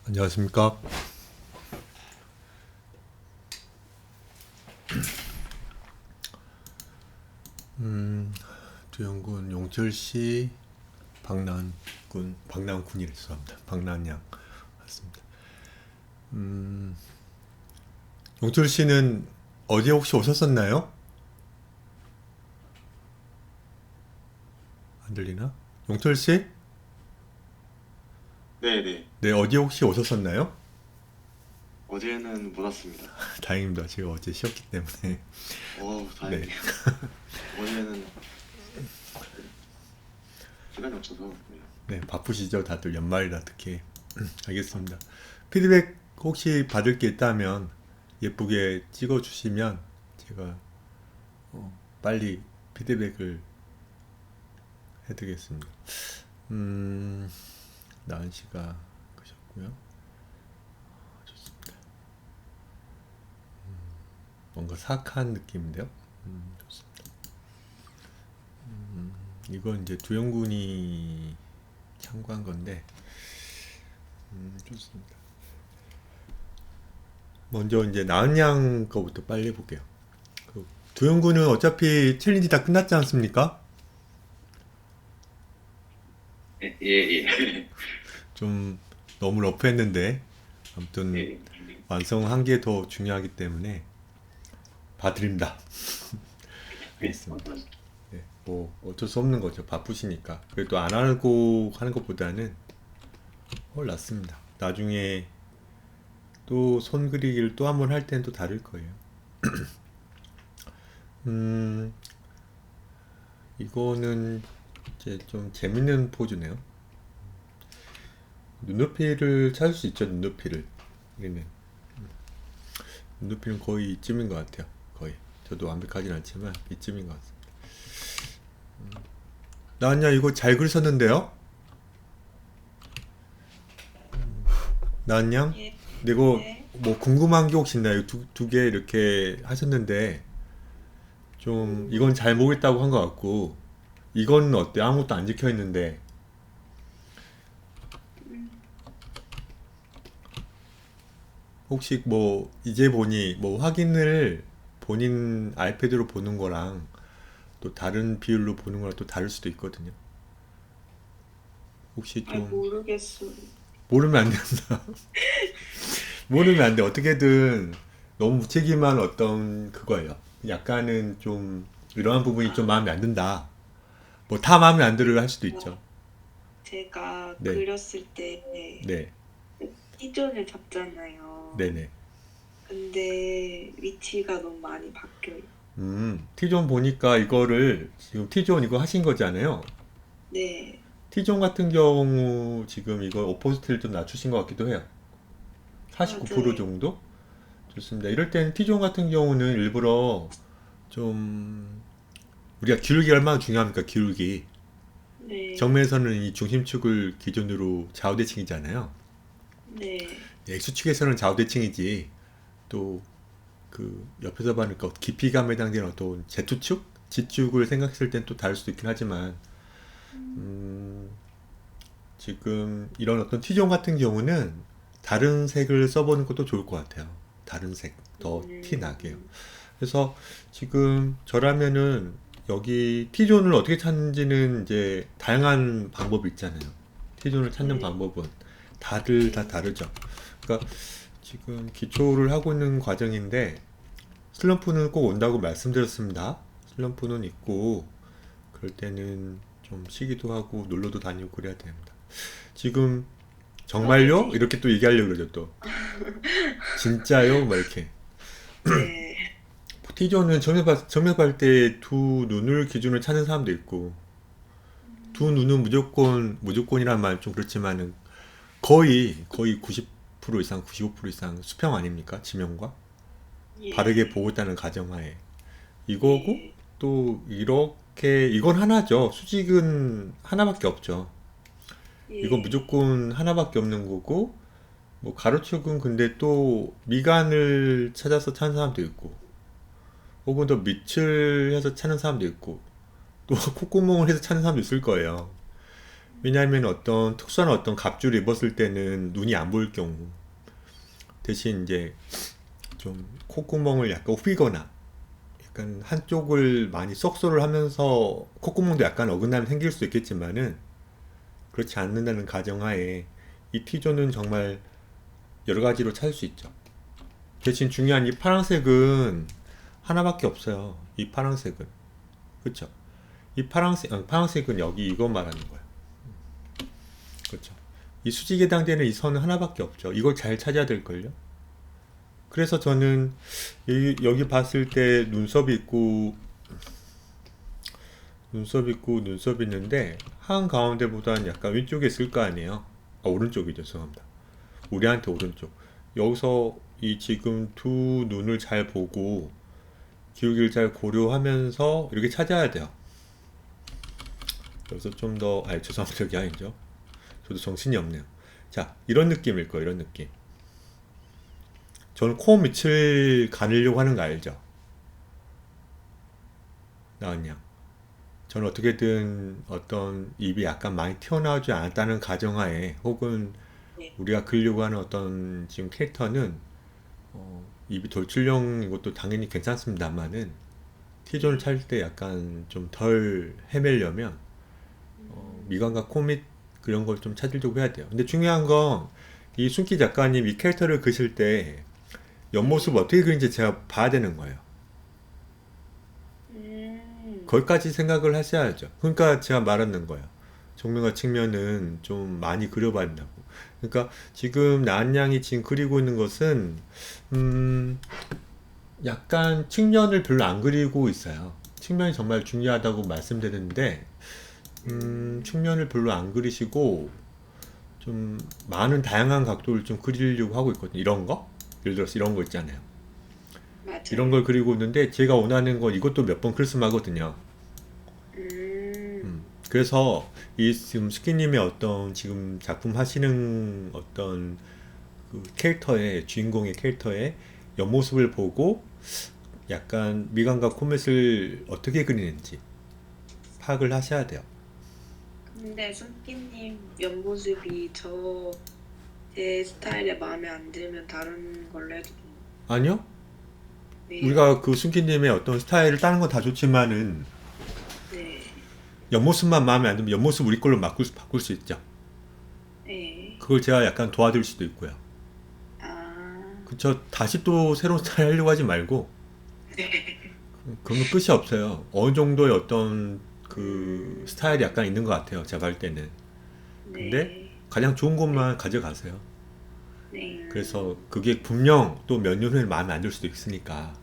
안녕하십니까. 두영군 용철시 박남군이라 죄송합니다. 박남양 맞습니다. 용철시는 어디에 혹시 오셨었나요? 안 들리나? 용철시? 네네. 네, 어디에 혹시 오셨었나요? 어제는 못 왔습니다. 다행입니다. 제가 어제 쉬었기 때문에. 네, 다행이에요. 어제는 시간이 없어서. 네. 네, 바쁘시죠? 다들 연말이라 특히. 알겠습니다. 피드백 혹시 받을 게 있다면 예쁘게 찍어주시면 제가 빨리 피드백을 해드리겠습니다. 나은 씨가 그셨고요. 좋습니다. 뭔가 사악한 느낌인데요. 좋습니다. 이건 이제 두영군이 참고한 건데, 좋습니다. 먼저 이제 나은 양 거부터 빨리 해볼게요. 그 두영군은 어차피 챌린지 다 끝났지 않습니까? 예, 예. 좀 너무 러프했는데 아무튼 예. 완성한 게 더 중요하기 때문에 봐드립니다. 네. 알겠습니다. 네, 뭐 어쩔 수 없는 거죠. 바쁘시니까. 그래도 안 하고 하는 것보다는 낫습니다. 나중에 또 손 그리기를 또 한 번 할 때는 또 다를 거예요. 음, 이거는 이제 좀 재밌는 포즈네요. 눈높이를 찾을 수 있죠. 눈높이를. 여기는 눈높이는 거의 이쯤인 것 같아요. 거의. 저도 완벽하진 않지만 이쯤인 것 같습니다. 나은야 이거 잘 그리셨는데요? 나은양? 예, 근데 이거 네. 뭐 궁금한 게 혹시 있나요? 두 개 이렇게 하셨는데 좀 이건 잘 모르겠다고 한 것 같고 이건 어때? 아무것도 안 적혀 있는데 혹시 뭐 이제 보니 뭐 확인을 본인 아이패드로 보는 거랑 또 다른 비율로 보는 거랑 또 다를 수도 있거든요. 혹시 잘 좀 모르겠어요. 모르면 안 된다. 모르면 안 돼. 어떻게든 너무 무책임한 어떤 그거예요. 약간은 좀 이러한 부분이 좀 마음에 안 든다. 뭐 다 마음에 안 들을 할 수도 있죠. 제가 네, 그렸을 때 네, T존을 잡잖아요. 네네. 근데 위치가 너무 많이 바뀌어요. T존 보니까 이거를 지금 T존 이거 하신 거잖아요. 네, T존 같은 경우 지금 이거 오포지트를 좀 낮추신 것 같기도 해요. 49% 맞아요. 정도? 좋습니다. 이럴 때는 T존 같은 경우는 일부러 좀 우리가 기울기 얼마나 중요합니까? 기울기. 네, 정면에서는 이 중심축을 기준으로 좌우대칭이잖아요. 네, X축에서는 좌우대칭이지. 또 그 옆에서 보니까 깊이감에 해당되는 어떤 Z축? G축을 생각했을 땐 또 다를 수도 있긴 하지만 음, 지금 이런 어떤 T존 같은 경우는 다른 색을 써보는 것도 좋을 것 같아요. 다른 색, 더 티 나게요. 음, 그래서 지금 저라면은 여기 T존을 어떻게 찾는지는 이제 다양한 방법이 있잖아요. T존을 찾는 네, 방법은 다들 다 네, 다르죠. 그러니까 지금 기초를 하고 있는 과정인데 슬럼프는 꼭 온다고 말씀드렸습니다. 슬럼프는 있고 그럴 때는 좀 쉬기도 하고 놀러도 다니고 그래야 됩니다. 지금 정말요? 그러면 이렇게 또 얘기하려고 그러죠 또. 진짜요? 막 이렇게. 네, T존은 점협할 때 두 눈을 기준으로 찾는 사람도 있고 두 눈은 무조건이란 말 좀 그렇지만은 거의 90% 이상 95% 이상 수평 아닙니까? 지명과 바르게 예, 보고 있다는 가정하에 이거고 예, 또 이렇게 이건 하나죠. 수직은 하나밖에 없죠. 이건 예, 무조건 하나밖에 없는 거고 뭐 가로축은 근데 또 미간을 찾아서 찾는 사람도 있고 혹은 더 밑을 해서 찾는 사람도 있고 또 콧구멍을 해서 찾는 사람도 있을 거예요. 왜냐하면 어떤 특수한 어떤 갑주를 입었을 때는 눈이 안 보일 경우 대신 이제 좀 콧구멍을 약간 후비거나 약간 한쪽을 많이 썩소를 하면서 콧구멍도 약간 어긋남이 생길 수 있겠지만은 그렇지 않는다는 가정하에 이 T존은 정말 여러 가지로 찾을 수 있죠. 대신 중요한 이 파란색은 하나밖에 없어요. 이 파란색은. 그쵸? 이 파란색은 여기 이거 말하는 거예요. 그렇죠. 이 수직에 해당되는 이 선은 하나밖에 없죠. 이걸 잘 찾아야 될걸요. 그래서 저는 여기 봤을 때 눈썹 있는데 한 가운데보다는 약간 왼쪽에 있을 거 아니에요. 아, 오른쪽이죠. 죄송합니다. 우리한테 오른쪽. 여기서 이 지금 두 눈을 잘 보고 기울기를 잘 고려하면서 이렇게 찾아야 돼요. 여기서 좀 더, 아니, 죄송합니다. 저기 아니죠. 저도 정신이 없네요. 자, 이런 느낌일 거예요. 이런 느낌. 저는 코 밑을 가누려고 하는 거 알죠? 나은양. 저는 어떻게든 어떤 입이 약간 많이 튀어나오지 않았다는 가정하에 혹은 네. 우리가 그리려고 하는 어떤 지금 캐릭터는 입이 돌출형인 것도 당연히 괜찮습니다만은 T존을 찾을 때 약간 좀 덜 헤매려면 미간과 코 밑 그런 걸 좀 찾으려고 해야 돼요. 근데 중요한 건 이 순기 작가님 이 캐릭터를 그실 때 옆모습 어떻게 그린지 제가 봐야 되는 거예요. 거기까지 생각을 하셔야죠. 그러니까 제가 말하는 거예요. 정면과 측면은 좀 많이 그려봐야 된다고. 그러니까 지금 나은양이 지금 그리고 있는 것은 약간 측면을 별로 안 그리고 있어요. 측면이 정말 중요하다고 말씀드렸는데 측면을 별로 안 그리시고 좀 많은 다양한 각도를 좀 그리려고 하고 있거든요. 이런 거? 예를 들어서 이런 거 있잖아요. 맞아요. 이런 걸 그리고 있는데 제가 원하는 건 이것도 몇 번 글쓰마거든요. 그래서 이 지금 스키님의 어떤 지금 작품 하시는 어떤 그 캐릭터의 주인공의 캐릭터의 옆모습을 보고 약간 미간과 코밑을 어떻게 그리는지 파악을 하셔야 돼요. 근데 순기님 옆모습이 제 스타일에 마음에 안 들면 다른 걸로 해도 돼요? 아니요? 네. 우리가 그 순기님의 어떤 스타일을 따는 건 다 좋지만은 네. 옆모습만 마음에 안 들면 옆모습 우리 걸로 바꿀 수 있죠. 네. 그걸 제가 약간 도와드릴 수도 있고요. 아. 그쵸? 다시 또 새로운 스타일 하려고 하지 말고 네. 그러면 끝이 없어요. 어느 정도의 어떤 그 스타일이 약간 있는 것 같아요. 제가 볼 때는. 근데 네. 가장 좋은 것만 가져가세요. 네. 그래서 그게 분명 또 몇 년 후에 마음에 안 들 수도 있으니까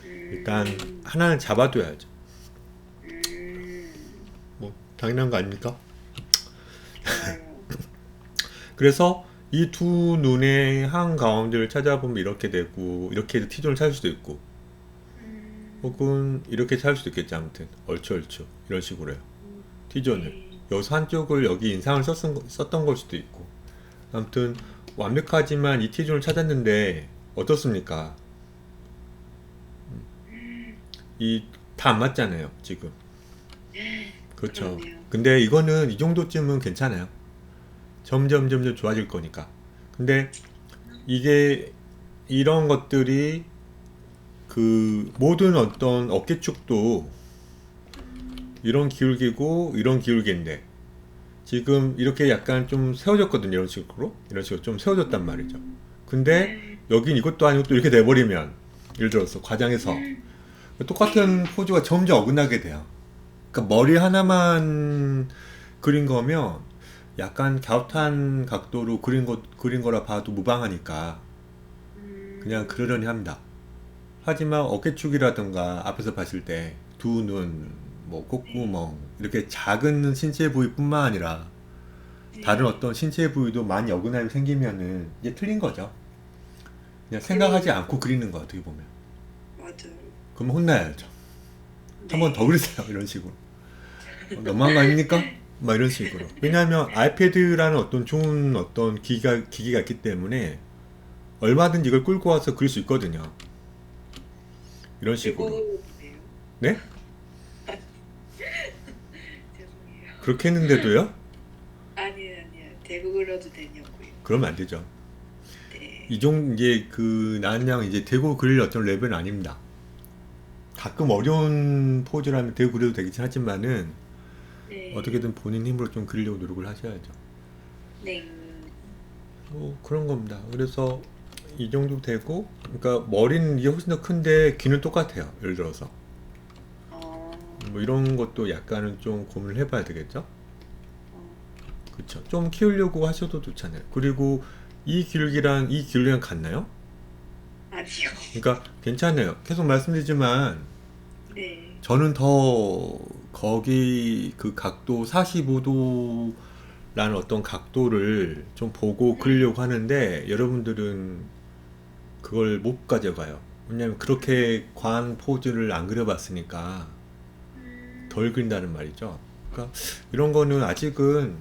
일단 하나는 잡아둬야죠. 뭐 당연한 거 아닙니까? 좋아요. 그래서 이 두 눈의 한 가운데를 찾아보면 이렇게 되고 이렇게 해서 T존을 찾을 수도 있고 혹은 이렇게 찾을 수도 있겠지. 아무튼 얼추 이런 식으로요. T존을 네. 여기서 한쪽을 여기 인상을 썼던 걸 수도 있고 아무튼 완벽하지만 이 T존을 찾았는데 어떻습니까? 이 다 안 맞잖아요 지금. 그렇죠. 그러네요. 근데 이거는 이 정도쯤은 괜찮아요. 점점 좋아질 거니까. 근데 이게 이런 것들이 그 모든 어떤 어깨축도 이런 기울기고 이런 기울기인데 지금 이렇게 약간 좀 세워졌거든요. 이런 식으로 좀 세워졌단 말이죠. 근데 여긴 이것도 아니고 또 이렇게 돼버리면 예를 들어서 과장해서 똑같은 포즈가 점점 어긋나게 돼요. 그러니까 머리 하나만 그린 거면 약간 갸웃한 각도로 그린 거라 봐도 무방하니까 그냥 그러려니 합니다. 하지만 어깨축이라든가 앞에서 봤을 때 두 눈, 뭐 콧구멍 이렇게 작은 신체 부위뿐만 아니라 다른 어떤 신체 부위도 많이 어긋남이 생기면은 이제 틀린 거죠. 그냥 생각하지 않고 그리는 거 어떻게 보면. 맞아요. 그러면 혼나야죠. 한 번 네. 더 그리세요. 이런 식으로. 너무한 거 아닙니까? 막 이런 식으로. 왜냐하면 아이패드라는 어떤 좋은 어떤 기기가 있기 때문에 얼마든지 이걸 끌고 와서 그릴 수 있거든요. 이런 식으로. 그거네요. 네? 죄송해요. 그렇게 했는데도요? 대구 그려도 되냐고요. 그러면 안 되죠. 네. 이제 나은양 이제 대구 그릴 어떤 레벨은 아닙니다. 가끔 어려운 포즈라면 대구 그려도 되긴 하지만은 네. 어떻게든 본인 힘으로 좀 그리려고 노력을 하셔야죠. 네. 뭐 그런 겁니다. 그래서 이 정도 되고, 그러니까 머리는 이게 훨씬 더 큰데 귀는 똑같아요. 예를 들어서 어, 뭐 이런 것도 약간은 좀 고민을 해봐야 되겠죠. 어, 그쵸? 좀 키우려고 하셔도 좋잖아요. 그리고 이 길기랑 이 길이랑 같나요? 아니요. 그러니까 괜찮아요. 계속 말씀드리지만 네. 저는 더 거기 그 각도 45도라는 어떤 각도를 좀 보고 그리려고 하는데 여러분들은 그걸 못 가져가요. 왜냐면 그렇게 과한 포즈를 안 그려봤으니까 덜 그린다는 말이죠. 그러니까 이런 거는 아직은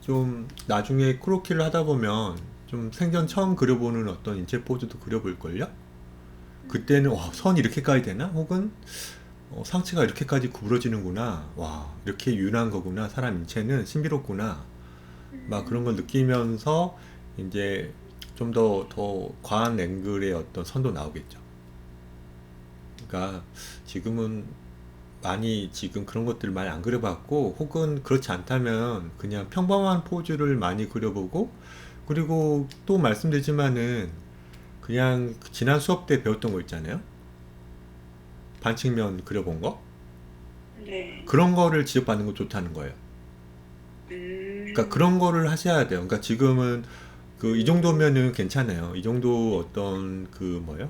좀 나중에 크로키를 하다 보면 좀 생전 처음 그려보는 어떤 인체 포즈도 그려볼걸요? 그때는 와, 선이 이렇게까지 되나? 혹은 상체가 이렇게까지 구부러지는구나. 와, 이렇게 유연한 거구나. 사람 인체는 신비롭구나. 막 그런 걸 느끼면서 이제 좀 더 과한 앵글의 어떤 선도 나오겠죠. 그러니까 지금은 많이 지금 그런 것들을 많이 안 그려봤고 혹은 그렇지 않다면 그냥 평범한 포즈를 많이 그려보고 그리고 또 말씀드리지만은 그냥 지난 수업 때 배웠던 거 있잖아요. 반측면 그려본 거? 네. 그런 거를 지적받는 거 좋다는 거예요. 그러니까 그런 거를 하셔야 돼요. 그러니까 지금은 이 정도면은 괜찮아요. 이 정도 어떤 뭐요?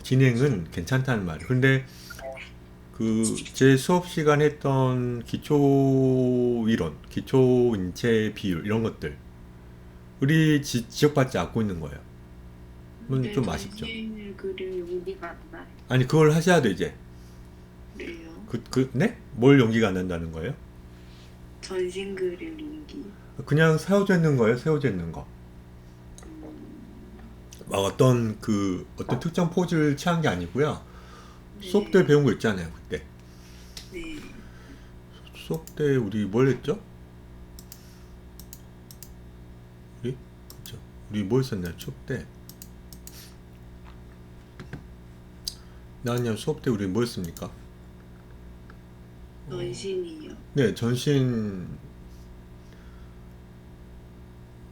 진행은 괜찮다는 말이에요. 근데 제 수업 시간에 했던 기초 이론, 기초 인체 비율 이런 것들 우리 지적받지 않고 있는 거예요. 그건 좀 아쉽죠. 전신을 그릴 용기가 안 나요. 아니 그걸 하셔야 돼 이제. 그래요. 네? 뭘 용기가 안 난다는 거예요? 전신 그릴 용기. 그냥 세워져 있는 거예요. 세워져 있는 거. 막 어떤 특정 포즈를 취한 게 아니고요. 네. 수업 때 배운 거 있잖아요. 그때 네. 수업 때 우리 뭘 했죠? 그쵸? 우리 뭐 했었나요? 수업 때 나은야 수업 때 우리 뭐 했습니까? 전신이요. 네, 전신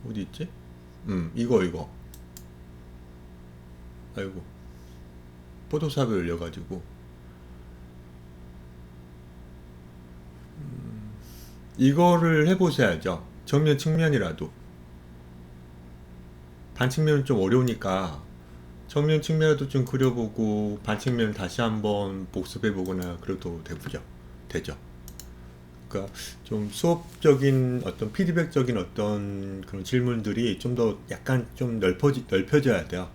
어디 있지? 이거 아이고 포토샵에 열려가지고 이거를 해보셔야죠. 정면 측면이라도 반측면은 좀 어려우니까 정면 측면도 좀 그려보고 반측면 다시 한번 복습해보거나 그래도 되죠. 그러니까 좀 수업적인 어떤 피드백적인 어떤 그런 질문들이 좀 더 약간 좀 넓혀져야 돼요.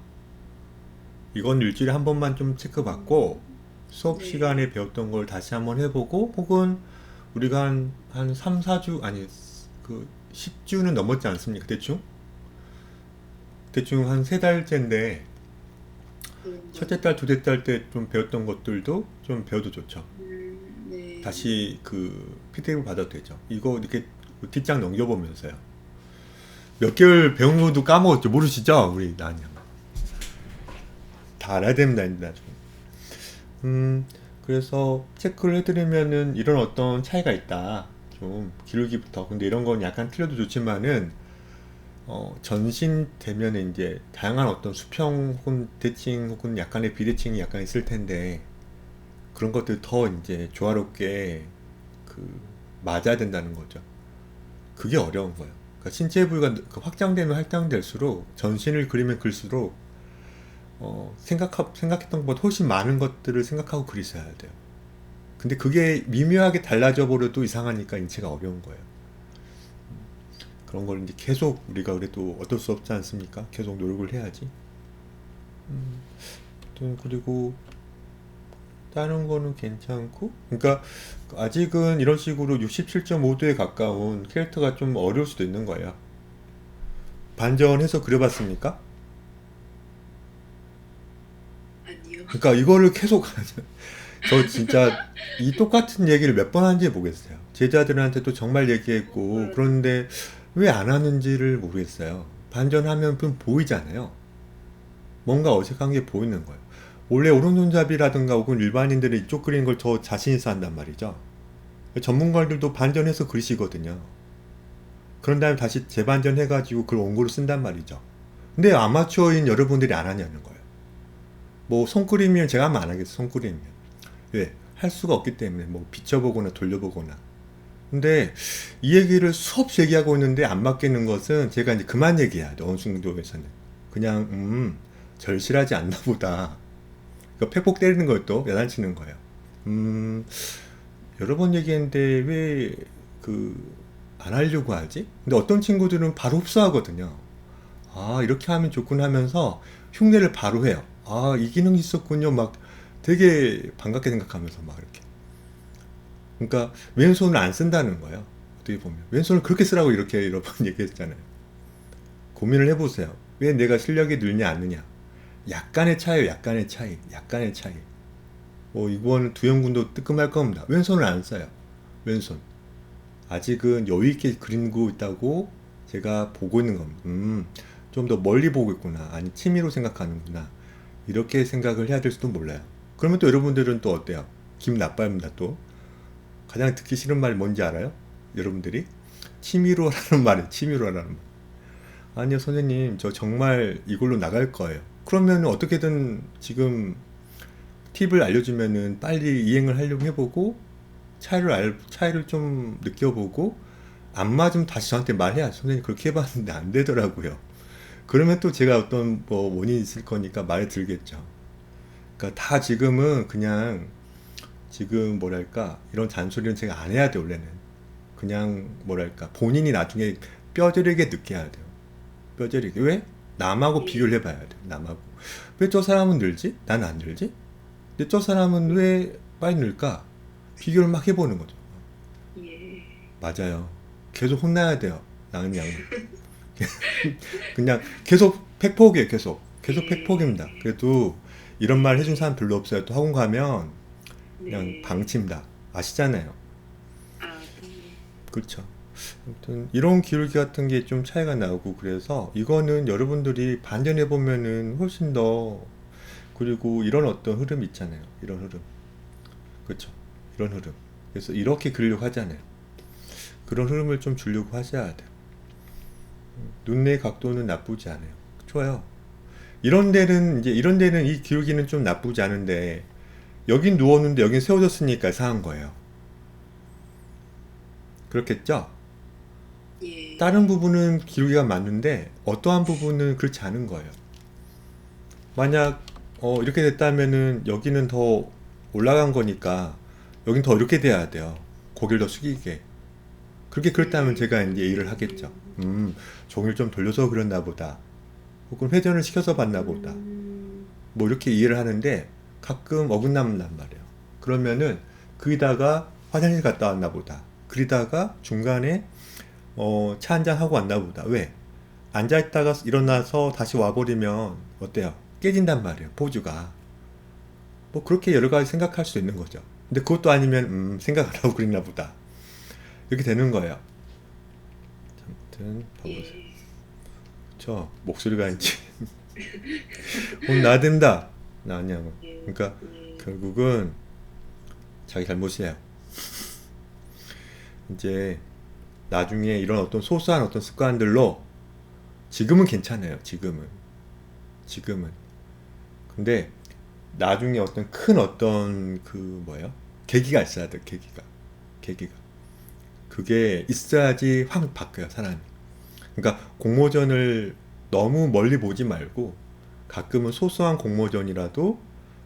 이건 일주일에 한 번만 좀 체크받고 수업 네. 시간에 배웠던 걸 다시 한번 해보고 혹은 우리가 한 3, 4주 아니 10주는 넘었지 않습니까? 대충 한 3달째인데 첫째 달, 둘째 달 때 좀 배웠던 것들도 좀 배워도 좋죠. 네. 다시 피드백을 받아도 되죠. 이거 이렇게 뒷장 넘겨보면서요. 몇 개월 배운 것도 까먹었죠. 모르시죠? 우리 나은이 형. 다 알아야 됩니다. 나중에. 그래서 체크를 해드리면은 이런 어떤 차이가 있다. 좀 기울기부터. 근데 이런 건 약간 틀려도 좋지만은 전신 대면에 이제 다양한 어떤 수평 혹은 대칭 혹은 약간의 비대칭이 약간 있을 텐데 그런 것들 더 이제 조화롭게 맞아야 된다는 거죠. 그게 어려운 거예요. 그러니까 신체 부위가 확장되면 확장될수록 전신을 그리면 그릴수록 생각했던 것보다 훨씬 많은 것들을 생각하고 그리셔야 돼요. 근데 그게 미묘하게 달라져 버려도 이상하니까 인체가 어려운 거예요. 그런 걸 이제 계속 우리가 그래도 어쩔 수 없지 않습니까? 계속 노력을 해야지. 그리고 다른 거는 괜찮고, 그러니까 아직은 이런 식으로 67.5도에 가까운 캐릭터가 좀 어려울 수도 있는 거예요. 반전해서 그려봤습니까? 아니요. 그러니까 이거를 계속 저 진짜 이 똑같은 얘기를 몇 번 하는지 모르겠어요. 제자들한테도 정말 얘기했고 그런데 왜 안 하는지를 모르겠어요. 반전하면 좀 보이잖아요. 뭔가 어색한 게 보이는 거예요. 원래 오른손잡이라든가 혹은 일반인들이 이쪽 그리는 걸 더 자신 있어 한단 말이죠. 전문가들도 반전해서 그리시거든요. 그런 다음에 다시 재반전해가지고 그걸 원고로 쓴단 말이죠. 근데 아마추어인 여러분들이 안 하냐는 거예요. 뭐 손그림이면 제가 하면 안 하겠어요. 손그림이면. 왜? 할 수가 없기 때문에 뭐 비춰보거나 돌려보거나. 근데 이 얘기를 수없이 얘기하고 있는데 안 바뀌는 것은 제가 이제 그만 얘기해야 돼. 어느 정도에서는. 그냥 절실하지 않나 보다. 그러니까 팩폭 때리는 것도 야단치는 거예요. 여러 번 얘기했는데 왜 안 하려고 하지? 근데 어떤 친구들은 바로 흡수하거든요. 아, 이렇게 하면 좋군 하면서 흉내를 바로 해요. 아, 이 기능이 있었군요. 막 되게 반갑게 생각하면서 막 이렇게. 그러니까 왼손을 안 쓴다는 거예요. 어떻게 보면. 왼손을 그렇게 쓰라고 이렇게 여러 번 얘기했잖아요. 고민을 해보세요. 왜 내가 실력이 늘냐 안 느냐. 약간의 차이예요. 약간의 차이. 약간의 차이. 이번 두영군도 뜨끔할 겁니다. 왼손을 안 써요. 왼손. 아직은 여유 있게 그리고 있다고 제가 보고 있는 겁니다. 좀 더 멀리 보고 있구나. 아니 취미로 생각하는구나. 이렇게 생각을 해야 될 수도 몰라요. 그러면 또 여러분들은 또 어때요? 기분 나빠합니다. 또 가장 듣기 싫은 말이 뭔지 알아요? 여러분들이 취미로 하라는 말이에요. 취미로 하라는 말. 아니요 선생님 저 정말 이걸로 나갈 거예요. 그러면 어떻게든 지금 팁을 알려주면은 빨리 이행을 하려고 해보고 차이를 좀 느껴보고 안 맞으면 다시 저한테 말해야 선생님 그렇게 해봤는데 안 되더라고요. 그러면 또 제가 어떤 뭐 원인이 있을 거니까 말이 들겠죠. 그러니까 다 지금은 그냥 지금 뭐랄까 이런 잔소리는 제가 안 해야 돼 원래는. 그냥 뭐랄까 본인이 나중에 뼈저리게 느껴야 돼요. 뼈저리게. 왜? 남하고 비교를 해봐야 돼. 남하고. 왜 저 사람은 늘지? 나는 안 늘지? 근데 저 사람은 왜 빨리 늘까? 비교를 막 해보는 거죠. 예. 맞아요. 계속 혼나야 돼요. 나은 양은. 그냥 계속 팩폭이에요. 계속 팩폭입니다. 그래도 이런 말 해준 사람 별로 없어요. 또 학원 가면 그냥 네. 방치입니다. 아시잖아요. 아, 네. 그렇죠. 아무튼 이런 기울기 같은 게 좀 차이가 나고 그래서 이거는 여러분들이 반전해 보면은 훨씬 더 그리고 이런 어떤 흐름 있잖아요. 이런 흐름. 그렇죠. 이런 흐름. 그래서 이렇게 그리려고 하잖아요. 그런 흐름을 좀 주려고 하셔야 돼요. 눈의 각도는 나쁘지 않아요. 좋아요. 이런 데는 이 기울기는 좀 나쁘지 않은데 여긴 누웠는데 여긴 세워졌으니까 이상한 거예요. 그렇겠죠? 예. 다른 부분은 기울기가 맞는데 어떠한 부분은 그렇지 않은 거예요. 만약 이렇게 됐다면은 여기는 더 올라간 거니까 여긴 더 이렇게 돼야 돼요. 고개를 더 숙이게. 그렇게 그랬다면 제가 이제 이해를 하겠죠. 종이를 좀 돌려서 그렸나 보다. 혹은 회전을 시켜서 봤나 보다. 뭐 이렇게 이해를 하는데 가끔 어긋난단 말이에요. 그러면은 거기다가 화장실 갔다 왔나 보다. 그러다가 중간에 차 한잔 하고 왔나 보다. 왜? 앉아있다가 일어나서 다시 와버리면 어때요? 깨진단 말이에요. 포즈가. 뭐 그렇게 여러 가지 생각할 수 있는 거죠. 근데 그것도 아니면 생각 안 하고 그랬나 보다. 이렇게 되는 거예요. 아무튼 봐보세요. 예. 저 목소리가 이제 나댄다. 나 아니야. 예. 그러니까 예. 결국은 자기 잘못이에요. 이제 나중에 이런 어떤 소소한 어떤 습관들로 지금은 괜찮아요. 지금은. 근데 나중에 어떤 큰 어떤 계기가 있어야 돼. 계기가. 그게 있어야지 확 바뀌어요. 사람이. 그러니까 공모전을 너무 멀리 보지 말고 가끔은 소소한 공모전이라도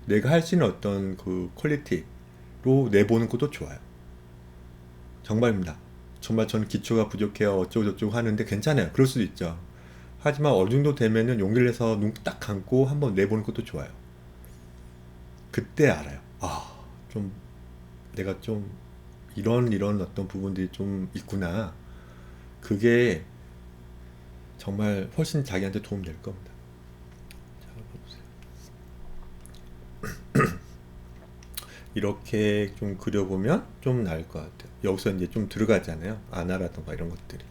내가 할 수 있는 어떤 그 퀄리티로 내보는 것도 좋아요. 정말입니다. 정말 저는 기초가 부족해요. 어쩌고저쩌고 하는데 괜찮아요. 그럴 수도 있죠. 하지만 어느 정도 되면은 용기를 내서 눈 딱 감고 한번 내보는 것도 좋아요. 그때 알아요. 좀 내가 좀 이런 어떤 부분들이 좀 있구나. 그게 정말 훨씬 자기한테 도움 될 겁니다. 자, 보세요. 이렇게 좀 그려보면 좀 나을 것 같아요. 여기서 이제 좀 들어가잖아요. 아나라던가 이런 것들이.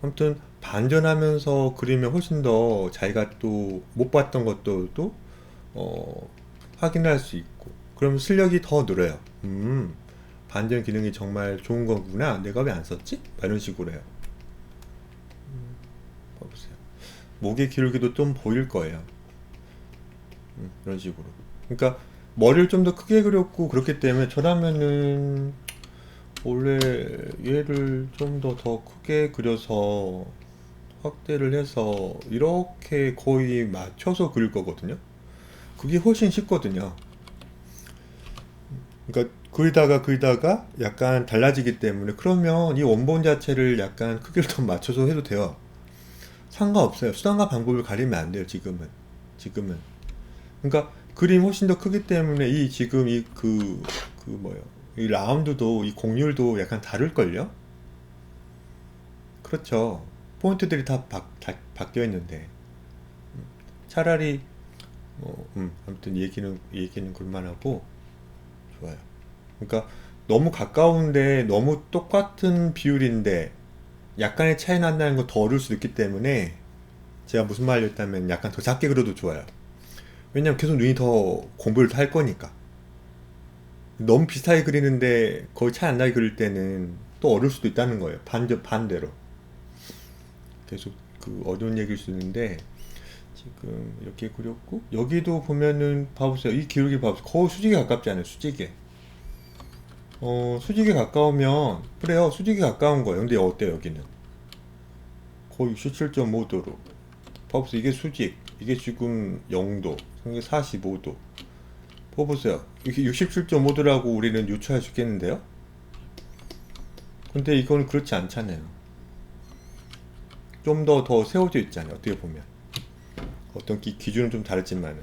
아무튼 반전하면서 그리면 훨씬 더 자기가 또 못 봤던 것들도 확인할 수 있고 그러면 실력이 더 늘어요. 반전 기능이 정말 좋은 거구나. 내가 왜 안 썼지? 막 이런 식으로 해요. 봐보세요. 목의 기울기도 좀 보일 거예요. 이런 식으로. 그러니까 머리를 좀 더 크게 그렸고 그렇기 때문에 저라면은 원래 얘를 좀 더 크게 그려서 확대를 해서 이렇게 거의 맞춰서 그릴 거거든요. 그게 훨씬 쉽거든요. 그러니까 그리다가 약간 달라지기 때문에 그러면 이 원본 자체를 약간 크기를 더 맞춰서 해도 돼요. 상관없어요. 수단과 방법을 가리면 안 돼요. 지금은. 그러니까 그림이 훨씬 더 크기 때문에 이 지금 뭐예요? 이 라운드도 이 곡률도 약간 다를걸요? 그렇죠. 포인트들이 다 바뀌어 있는데 차라리 아무튼 얘기는 그럴만하고 좋아요. 그러니까 너무 가까운데 너무 똑같은 비율인데 약간의 차이 난다는 건 더 어려울 수도 있기 때문에 제가 무슨 말을 했다면 약간 더 작게 그려도 좋아요. 왜냐면 계속 눈이 더 공부를 할 거니까. 너무 비슷하게 그리는데 거의 차이 안 나게 그릴 때는 또 어려울 수도 있다는 거예요. 반대로. 계속 그 어려운 얘기일 수 있는데 지금 이렇게 그렸고 여기도 보면은 봐보세요. 이 기울기 봐보세요. 거의 수직에 가깝지 않아요. 수직에. 수직에 가까우면 그래요. 수직에 가까운 거예요. 근데 어때요? 여기는 거의 67.5도로. 봐보세요. 이게 수직. 이게 지금 0도. 이게 45도. 봐보세요. 이게 67.5도라고 우리는 유추할 수 있겠는데요? 근데 이건 그렇지 않잖아요. 좀 더 세워져 있잖아요. 어떻게 보면. 어떤 기준은 좀 다르지만은.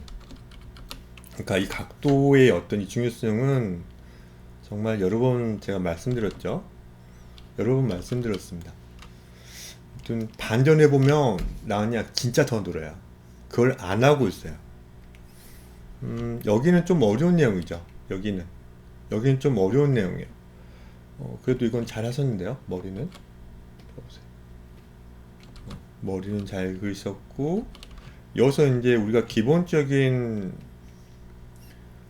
그러니까 이 각도의 어떤 이 중요성은 정말 여러 번 제가 말씀드렸죠. 여러 번 말씀드렸습니다. 아무튼 반전해보면 나은이 진짜 더 늘어요. 그걸 안 하고 있어요. 여기는 좀 어려운 내용이죠. 여기는 좀 어려운 내용이에요. 그래도 이건 잘 하셨는데요. 머리는 봐보세요. 머리는 잘 그리셨고 여기서 이제 우리가 기본적인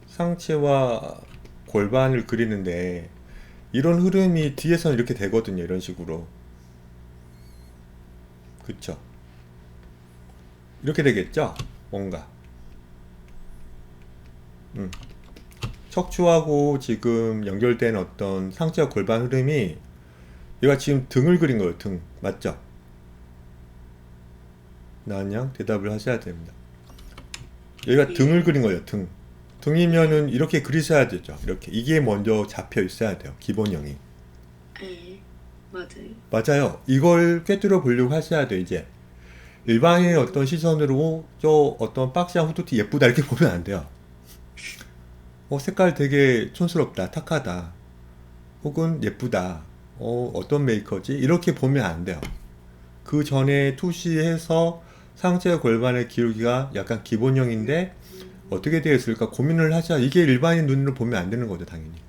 상체와 골반을 그리는데 이런 흐름이 뒤에서는 이렇게 되거든요. 이런 식으로. 그쵸? 이렇게 되겠죠? 뭔가. 척추하고 지금 연결된 어떤 상체와 골반 흐름이 얘가 지금 등을 그린 거예요. 등. 맞죠? 나은양 대답을 하셔야 됩니다. 얘가 등을 그린 거예요. 등이면은 이렇게 그리셔야 되죠. 이렇게. 이게 먼저 잡혀 있어야 돼요. 기본형이. 네, 맞아요. 맞아요. 이걸 꿰뚫어 보려고 하셔야 돼요. 이제. 일반인의 어떤 시선으로 저 어떤 박시한 후드티 예쁘다 이렇게 보면 안 돼요. 색깔 되게 촌스럽다, 탁하다, 혹은 예쁘다, 어떤 메이커지? 이렇게 보면 안 돼요. 그 전에 투시해서 상체 골반의 기울기가 약간 기본형인데 어떻게 되어 있을까 고민을 하셔야 이게 일반인 눈으로 보면 안 되는 거죠, 당연히.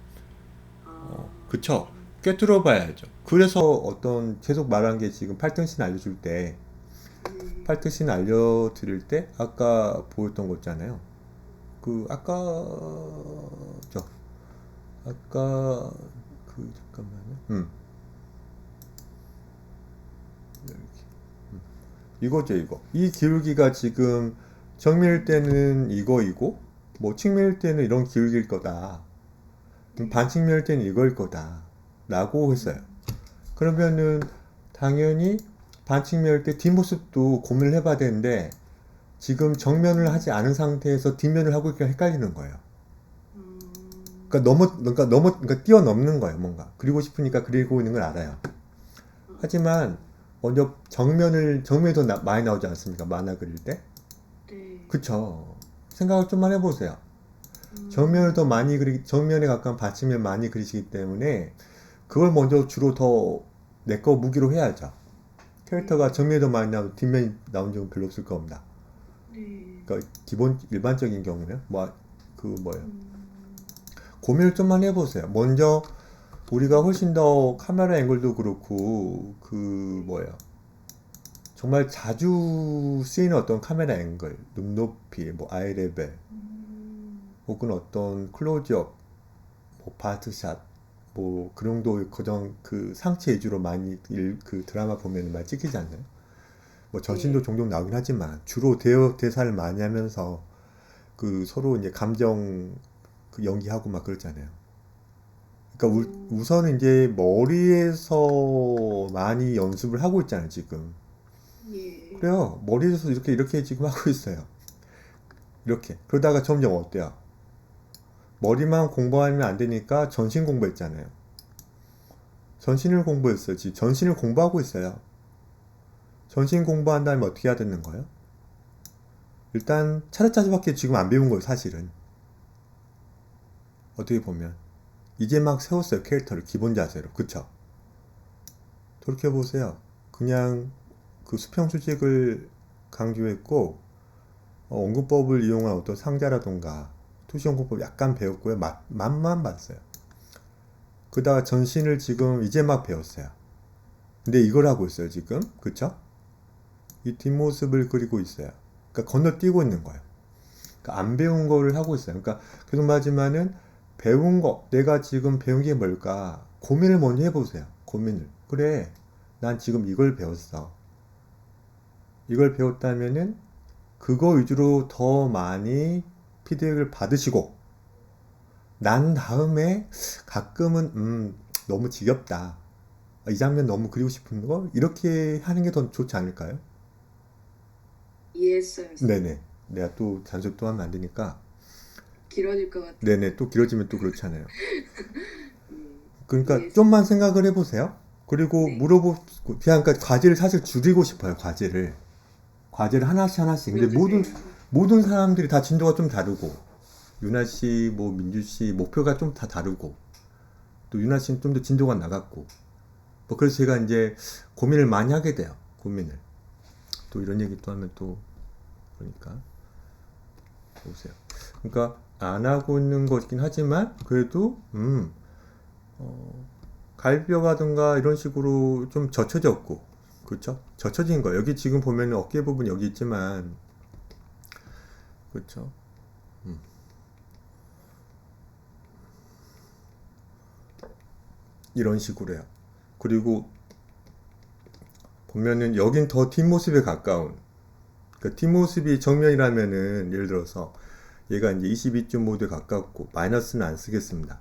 그쵸? 꿰뚫어 봐야죠. 그래서 어떤 계속 말한 게 지금 팔등신 알려줄 때 팔등신 알려드릴 때 아까 보였던 거 있잖아요. 잠깐만요. 이거죠, 이거. 이 기울기가 지금 정밀 때는 이거이고, 뭐 측밀 때는 이런 기울기일 거다. 반측밀 때는 이거일 거다. 라고 했어요. 그러면은 당연히 반측밀 때 뒷모습도 고민을 해봐야 되는데, 지금 정면을 하지 않은 상태에서 뒷면을 하고 있기가 헷갈리는 거예요. 그러니까 뛰어넘는 거예요, 뭔가. 그리고 싶으니까 그리고 있는 걸 알아요. 하지만, 먼저 정면이 더 많이 나오지 않습니까? 만화 그릴 때? 네. 그쵸. 생각을 좀만 해보세요. 정면에 가까운 받침을 많이 그리시기 때문에, 그걸 먼저 주로 더 내 거 무기로 해야죠. 캐릭터가 정면이 더 많이 나오고 뒷면이 나온 적은 별로 없을 겁니다. 네. 그러니까 일반적인 경우는 고민을 좀만 해보세요. 먼저 우리가 훨씬 더 카메라 앵글도 그렇고 정말 자주 쓰이는 어떤 카메라 앵글, 눈높이, 뭐 아이 레벨, 혹은 어떤 클로즈업, 뭐 바스샷, 뭐 그런 도 그정 그 상체 위주로 많이 그 드라마 보면 많이 찍히지 않나요? 뭐 전신도 네. 종종 나오긴 하지만 주로 대사를 많이 하면서 그 서로 이제 감정 그 연기하고 막 그러잖아요. 그러니까 우선은 이제 머리에서 많이 연습을 하고 있잖아요, 지금. 예. 그래요. 머리에서 이렇게 지금 하고 있어요. 이렇게. 그러다가 점점 어때요? 머리만 공부하면 안 되니까 전신 공부했잖아요. 전신을 공부했어요. 지금 전신을 공부하고 있어요. 전신 공부한 다음에 어떻게 해야 되는 거예요? 일단 차례차례밖에 지금 안 배운 거예요, 사실은. 어떻게 보면. 이제 막 세웠어요, 캐릭터를. 기본 자세로. 그쵸? 돌이켜보세요. 그냥 그 수평 수직을 강조했고, 언급법을 이용한 어떤 상자라던가, 투시연구법 약간 배웠고요. 맛만 봤어요. 그러다가 전신을 지금 이제 막 배웠어요. 근데 이걸 하고 있어요, 지금. 그쵸? 이 뒷모습을 그리고 있어요. 그러니까 건너뛰고 있는 거예요. 그러니까 안 배운 거를 하고 있어요. 그러니까 계속 말하지만은 배운 거, 내가 지금 배운 게 뭘까? 고민을 먼저 해보세요. 고민을. 그래, 난 지금 이걸 배웠어. 이걸 배웠다면은 그거 위주로 더 많이 피드백을 받으시고, 난 다음에 가끔은 너무 지겹다. 이 장면 너무 그리고 싶은 거 이렇게 하는 게 더 좋지 않을까요? 이해했어요. 네네. 내가 또 잔소리 또 하면 안 되니까. 길어질 것 같아요. 네네. 또 길어지면 또 그렇잖아요. 그러니까 이해했어요. 좀만 생각을 해보세요. 그리고 네. 물어보고 그냥 그러니까 과제를 사실 줄이고 싶어요. 과제를 하나씩 하나씩. 근데 모든 사람들이 다 진도가 좀 다르고 유나 씨, 뭐 민주 씨 목표가 좀 다 다르고 또 유나 씨는 좀 더 진도가 나갔고 뭐 그래서 제가 이제 고민을 많이 하게 돼요. 고민을. 또 이런 얘기 또 하면 또 그러니까 보세요. 그러니까 안 하고 있는 거긴 하지만 그래도 갈비뼈가든가 이런 식으로 좀 젖혀졌고 그렇죠? 젖혀진 거 여기 지금 보면 어깨 부분 여기 있지만 그렇죠? 이런 식으로 해요. 그리고 보면은 여긴 더 뒷모습에 가까운 그러니까 뒷모습이 정면이라면은 예를 들어서 얘가 이제 22점 모드에 가깝고 마이너스는 안 쓰겠습니다.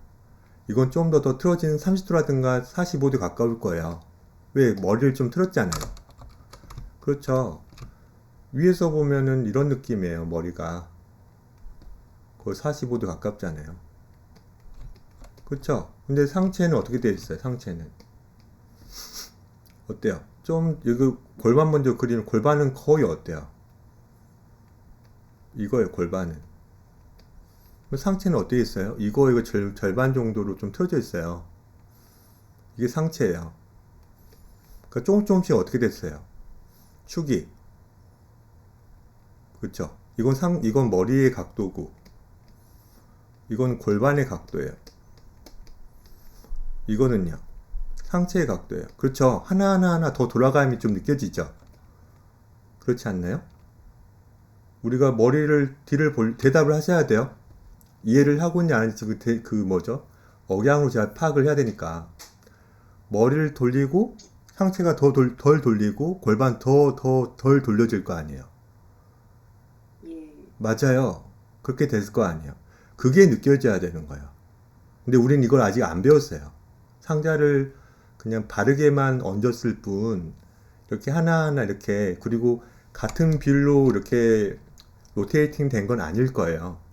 이건 좀 더 틀어진 30도라든가 45도에 가까울 거예요. 왜? 머리를 좀 틀었잖아요. 그렇죠. 위에서 보면은 이런 느낌이에요. 머리가 거의 45도 가깝잖아요. 그렇죠. 근데 상체는 어떻게 되어 있어요? 상체는 어때요? 좀 이거 골반 먼저 그리면 골반은 거의 어때요? 이거예요. 골반은 상체는 어떻게 있어요? 이거 절반 정도로 좀 틀어져 있어요. 이게 상체예요. 그러니까 조금씩 어떻게 됐어요? 축이. 그렇죠? 이건 머리의 각도고, 이건 골반의 각도예요. 이거는요, 상체의 각도예요. 그렇죠? 하나하나 더 돌아감이 좀 느껴지죠? 그렇지 않나요? 우리가 머리를 대답을 하셔야 돼요. 이해를 하고 있는지 안 하는지 뭐죠? 억양으로 제가 파악을 해야 되니까. 머리를 돌리고 상체가 덜 돌리고 골반 덜 돌려질 거 아니에요. 예. 맞아요. 그렇게 됐을 거 아니에요. 그게 느껴져야 되는 거예요. 근데 우린 이걸 아직 안 배웠어요. 상자를 그냥 바르게만 얹었을 뿐 이렇게 하나하나 이렇게 그리고 같은 비율로 이렇게 로테이팅 된 건 아닐 거예요.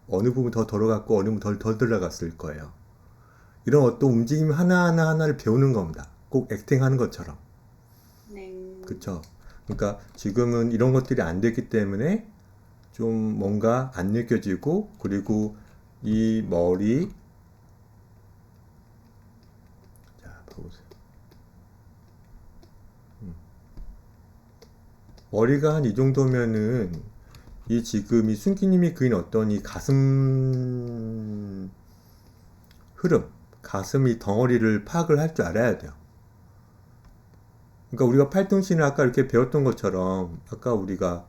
어느 부분 더 들어갔고 어느 부분 덜 들어갔을 거예요. 이런 어떤 움직임 하나를 배우는 겁니다. 꼭 액팅 하는 것처럼. 네. 그쵸? 그러니까 지금은 이런 것들이 안 됐기 때문에 좀 뭔가 안 느껴지고 그리고 이 머리 자 봐보세요. 머리가 한 이 정도면은 이 지금 이 순기님이 그린 어떤 이 가슴 흐름, 가슴 이 덩어리를 파악을 할 줄 알아야 돼요. 그쵸? 그러니까 이 정도면은 이 머리가 한 이 정도면은 이 지금 이 순기님이 그린 어떤 이 가슴 흐름, 가슴 이 덩어리를 파악을 할 줄 알아야 돼요. 그쵸? 그러니까 이 정도면은 이 머리가 한 이 정도면은 이 지금 이 순기님이 그린 어떤 이 가슴 흐름, 가슴 이 덩어리를 파악을 할 줄 알아야 돼요. 그러니까 우리가 팔등신을 아까 이렇게 배웠던 것처럼 아까 우리가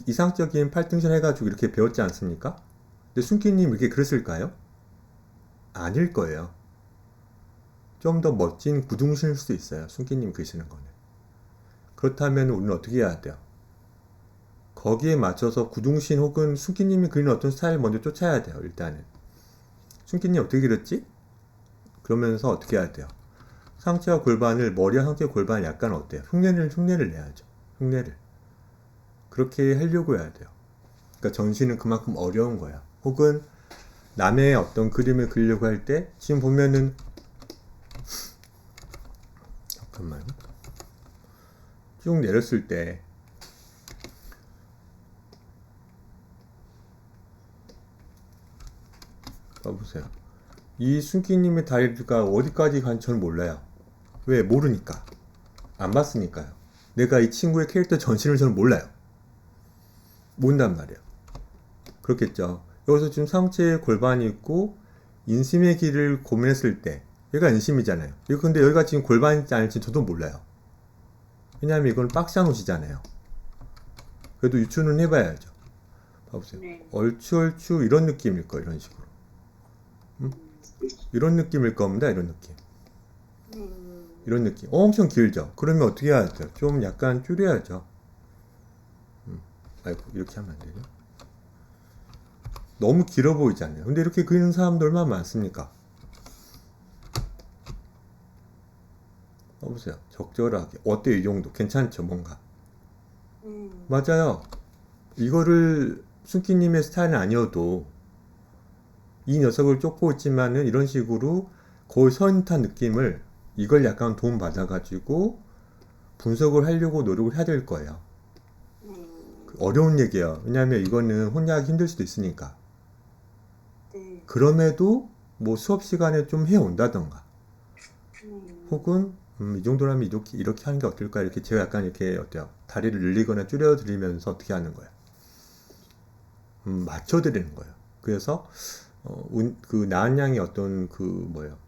이상적인 팔등신 해가지고 이렇게 배웠지 않습니까? 근데 순기님 이렇게 그랬을까요? 아닐 거예요. 좀 더 멋진 구둥신일 수도 있어요. 순기님 그리시는 거는. 그렇다면 우리는 어떻게 해야 돼요? 거기에 맞춰서 구둥신 혹은 순기님이 그리는 어떤 스타일 먼저 쫓아야 돼요. 일단은. 순기님 어떻게 그렸지? 그러면서 어떻게 해야 돼요? 상체와 골반을, 머리와 상체와 골반을 약간 어때요? 흉내를 내야죠. 흉내를. 그렇게 하려고 해야 돼요. 그러니까 전신은 그만큼 어려운 거야. 혹은 남의 어떤 그림을 그리려고 할 때 지금 보면은 잠깐만요. 쭉 내렸을 때 봐보세요. 이 순기님의 다리가 어디까지 간지 저는 몰라요. 왜? 모르니까. 안 봤으니까요. 내가 이 친구의 캐릭터 전신을 저는 몰라요. 모른단 말이에요. 그렇겠죠. 여기서 지금 상체에 골반이 있고 인심의 길을 고민했을 때 얘가 인심이잖아요. 이거 근데 여기가 지금 골반인지 아닐지 저도 몰라요. 왜냐하면 이건 박스한 옷이잖아요. 그래도 유추는 해봐야죠. 봐보세요. 네. 얼추 이런 느낌일 거예요. 이런 식으로. 이런 느낌일 겁니다. 이런 느낌. 이런 느낌. 엄청 길죠. 그러면 어떻게 해야 돼요? 좀 약간 줄여야죠. 아이고 이렇게 하면 안 되죠. 너무 길어 보이잖아요. 근데 이렇게 그리는 사람들 얼마나 많습니까? 봐보세요. 적절하게. 어때요? 이 정도. 괜찮죠? 뭔가. 맞아요. 이거를 순기님의 스타일은 아니어도 이 녀석을 쫓고 있지만은 이런 식으로 거의 서인탄 느낌을 이걸 약간 도움 받아가지고 분석을 하려고 노력을 해야 될 거예요. 어려운 얘기예요. 왜냐하면 이거는 혼자 하기 힘들 수도 있으니까. 그럼에도 뭐 수업 시간에 좀 해온다던가 혹은 이 정도라면 이렇게 하는 게 어떨까 이렇게 제가 약간 이렇게 어때요? 다리를 늘리거나 줄여드리면서 어떻게 하는 거예요? 맞춰드리는 거예요. 그래서 그 나은 양의 어떤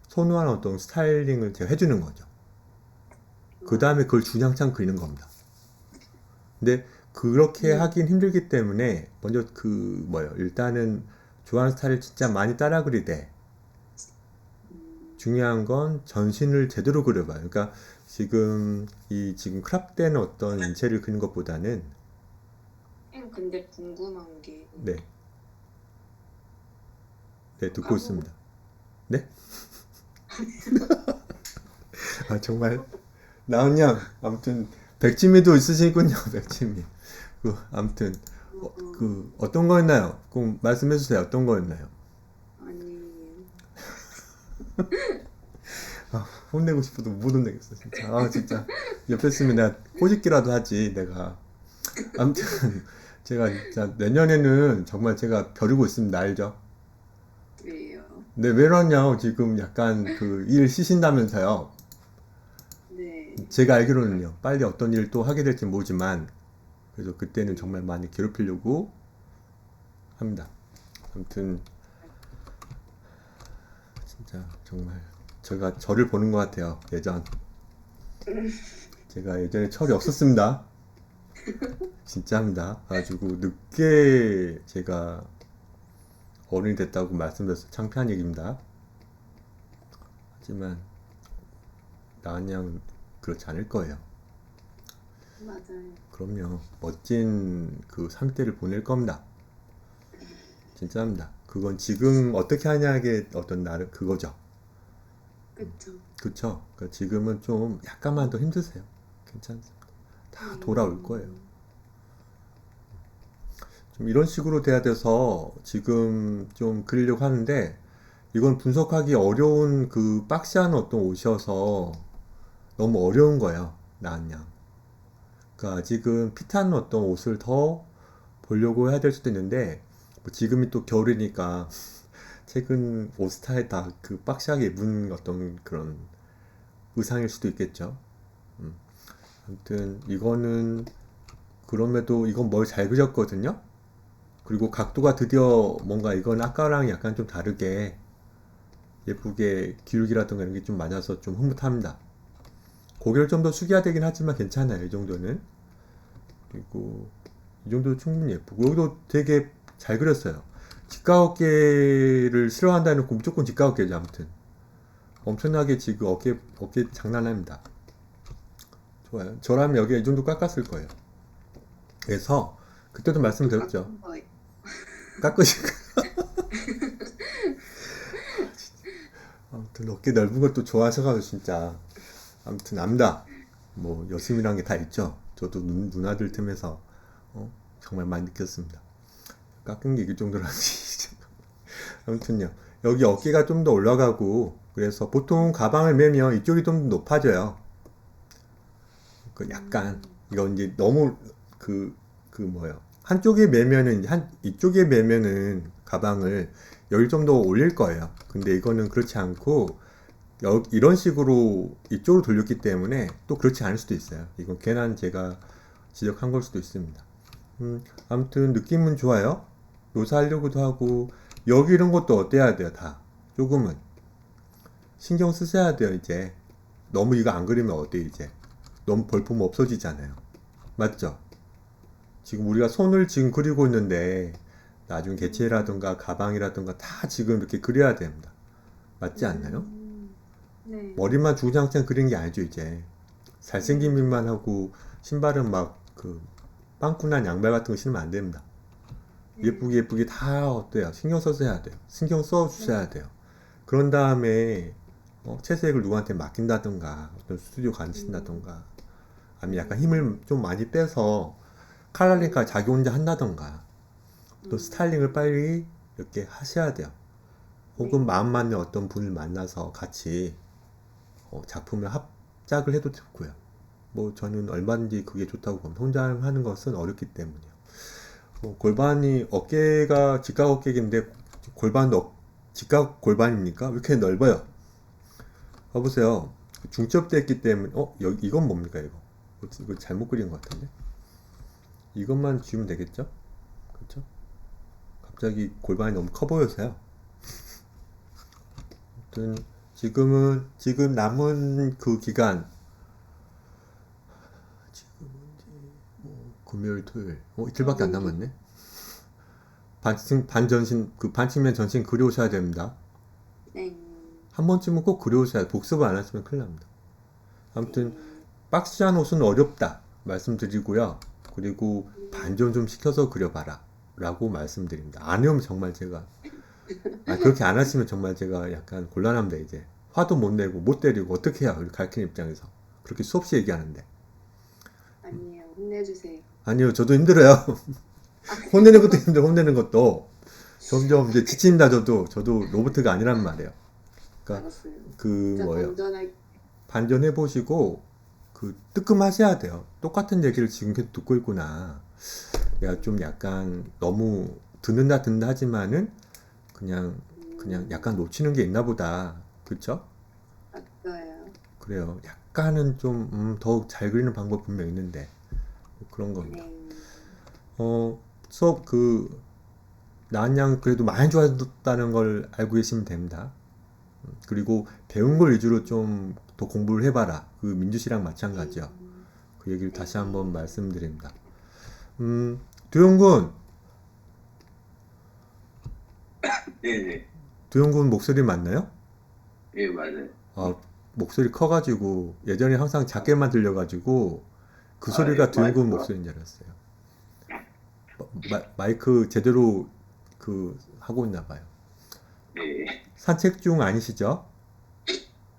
선호하는 어떤 스타일링을 제가 해주는 거죠. 그 다음에 그걸 주장창 그리는 겁니다. 근데 그렇게 하긴 힘들기 때문에 먼저 일단은 좋아하는 스타일을 진짜 많이 따라 그리되 중요한 건 전신을 제대로 그려봐요. 그러니까 지금 크랍된 어떤 인체를 그리는 것보다는 근데 궁금한 게 네 듣고 있습니다. 네? 아 정말 나은 양 아무튼 백치미도 있으시군요. 백치미. 아무튼 어떤 거였나요? 꼭 말씀해 주세요. 어떤 거였나요? 아니 혼내고 싶어도 못 혼내겠어 진짜. 아 진짜 옆에 있으면 내가 꼬집기라도 하지 내가. 아무튼 제가 진짜 내년에는 정말 제가 벼르고 있습니다. 알죠? 왜요? 네, 왜 그러냐고 지금 약간 일 쉬신다면서요. 네. 제가 알기로는요. 빨리 어떤 일을 또 하게 될지 모르지만 그래서 그때는 정말 많이 괴롭히려고 합니다. 아무튼 진짜 정말 제가 저를 보는 것 같아요. 제가 예전에 철이 없었습니다. 진짜입니다. 가지고 늦게 제가 어른이 됐다고 말씀드려서 창피한 얘기입니다. 하지만 나은 양은 그렇지 않을 거예요. 맞아요. 그럼요. 멋진 그 3대를 보낼 겁니다. 진짜입니다. 그건 지금 어떻게 하냐의 어떤 나름 그거죠. 그쵸. 그쵸? 그러니까 지금은 좀 약간만 더 힘드세요. 괜찮습니다. 다 돌아올 거예요. 좀 이런 식으로 돼야 돼서 지금 좀 그리려고 하는데 이건 분석하기 어려운 박시한 어떤 옷이어서 너무 어려운 거예요. 나은 양. 그러니까 지금 핏한 어떤 옷을 더 보려고 해야 될 수도 있는데 뭐 지금이 또 겨울이니까 최근 옷 스타일 다 박시하게 입은 어떤 그런 의상일 수도 있겠죠. 아무튼 이거는 그럼에도 이건 뭘 잘 그렸거든요. 그리고 각도가 드디어 뭔가 이건 아까랑 약간 좀 다르게 예쁘게 기울기라든가 이런 게 좀 맞아서 좀 흐뭇합니다. 고개를 좀 더 숙여야 되긴 하지만 괜찮아요. 이 정도는. 그리고 이 정도 충분히 예쁘고 여기도 되게 잘 그렸어요. 직각 어깨를 싫어한다는 거 무조건 직각 어깨죠. 아무튼 엄청나게 지금 어깨 장난 아닙니다. 좋아요. 저라면 여기에 이 정도 깎았을 거예요. 그래서 그때도 말씀드렸죠. 깎은 거예요. 깎으신 아무튼 어깨 넓은 걸 또 좋아하셔가지고 진짜 아무튼 압니다. 뭐 여심이란 게 다 있죠. 저도 누나들 틈에서 정말 많이 느꼈습니다. 깎은 게 이 정도라지. 아무튼요. 여기 어깨가 좀 더 올라가고 그래서 보통 가방을 매면 이쪽이 좀 더 높아져요. 그 약간 이건 이제 너무 뭐예요. 한쪽에 매면은 이쪽에 매면은 가방을 여기 좀 더 올릴 거예요. 근데 이거는 그렇지 않고 이런 식으로 이쪽으로 돌렸기 때문에 또 그렇지 않을 수도 있어요. 이건 괜한 제가 지적한 걸 수도 있습니다. 아무튼 느낌은 좋아요. 묘사하려고도 하고 여기 이런 것도 어때야 돼요. 다 조금은 신경 쓰셔야 돼요. 이제 너무 이거 안 그리면 어때 이제 너무 볼품 없어지잖아요. 맞죠? 지금 우리가 손을 지금 그리고 있는데 나중에 개체라든가 가방이라든가 다 지금 이렇게 그려야 됩니다. 맞지 않나요? 네. 머리만 주구장창 그리는 게 아니죠. 이제 잘생긴 빛만 하고 신발은 막 그 빵꾸난 양말 같은 거 신으면 안 됩니다. 예쁘게 다 어때요? 신경 써서 해야 돼요. 신경 써 주셔야 돼요. 그런 다음에 채색을 누구한테 맡긴다든가 어떤 스튜디오 가신다든가 아니면 약간 힘을 좀 많이 빼서 컬러링까지 자기 혼자 한다던가 또 스타일링을 빨리 이렇게 하셔야 돼요. 혹은 마음 맞는 어떤 분을 만나서 같이 작품을 합작을 해도 좋고요. 뭐 저는 얼마든지 그게 좋다고 봅니다. 혼자 하는 것은 어렵기 때문이요. 골반이 어깨가 직각 어깨인데 골반도 직각 골반입니까? 왜 이렇게 넓어요? 봐보세요. 중첩되어 있기 때문에 여기 이건 뭡니까 이거 잘못 그린 것 같은데 이것만 지우면 되겠죠? 그렇죠? 갑자기 골반이 너무 커 보여서요. 아무튼 지금 남은 그 기간 지금 금요일 토요일 이틀밖에 안 남았네. 반측면 전신 그려오셔야 됩니다. 네. 한 번쯤은 꼭 그려오셔야 돼요. 복습을 안 하시면 큰일 납니다. 아무튼 박시한 옷은 어렵다 말씀드리고요. 그리고 반전 좀 시켜서 그려봐라 라고 말씀드립니다. 안 해오면 정말 제가 그렇게 안 하시면 정말 제가 약간 곤란합니다. 이제 화도 못 내고 못 때리고 어떻게 해요? 가르치는 입장에서 그렇게 수없이 얘기하는데 아니에요. 혼내주세요. 아니요 저도 힘들어요. 혼내는 것도 힘들어. 혼내는 것도 점점 이제 지칩니다. 저도 로봇가 아니란 말이에요. 그러니까 알았어요. 그 진짜 뭐예요? 건전하게. 반전해 보시고 뜨끔하셔야 돼요. 똑같은 얘기를 지금 계속 듣고 있구나. 내가 좀 약간 너무 듣는다 하지만은 그냥 약간 놓치는 게 있나 보다. 그쵸? 맞아요. 그래요. 약간은 좀 더 잘 그리는 방법 분명 있는데 그런 겁니다. 네. 수업 나은양 그래도 많이 좋아졌다는 걸 알고 계시면 됩니다. 그리고 배운 걸 위주로 좀 더 공부를 해봐라. 그 민주 씨랑 마찬가지요. 그 얘기를 다시 한번 말씀드립니다. 두영군, 네네. 두영군 목소리 맞나요? 예, 맞아요. 아, 목소리 커가지고 예전에 항상 작게만 들려가지고 그 소리가 예, 두영군 마이크가? 목소리인 줄 알았어요. 마이크 제대로 하고 있나 봐요. 예. 산책 중 아니시죠?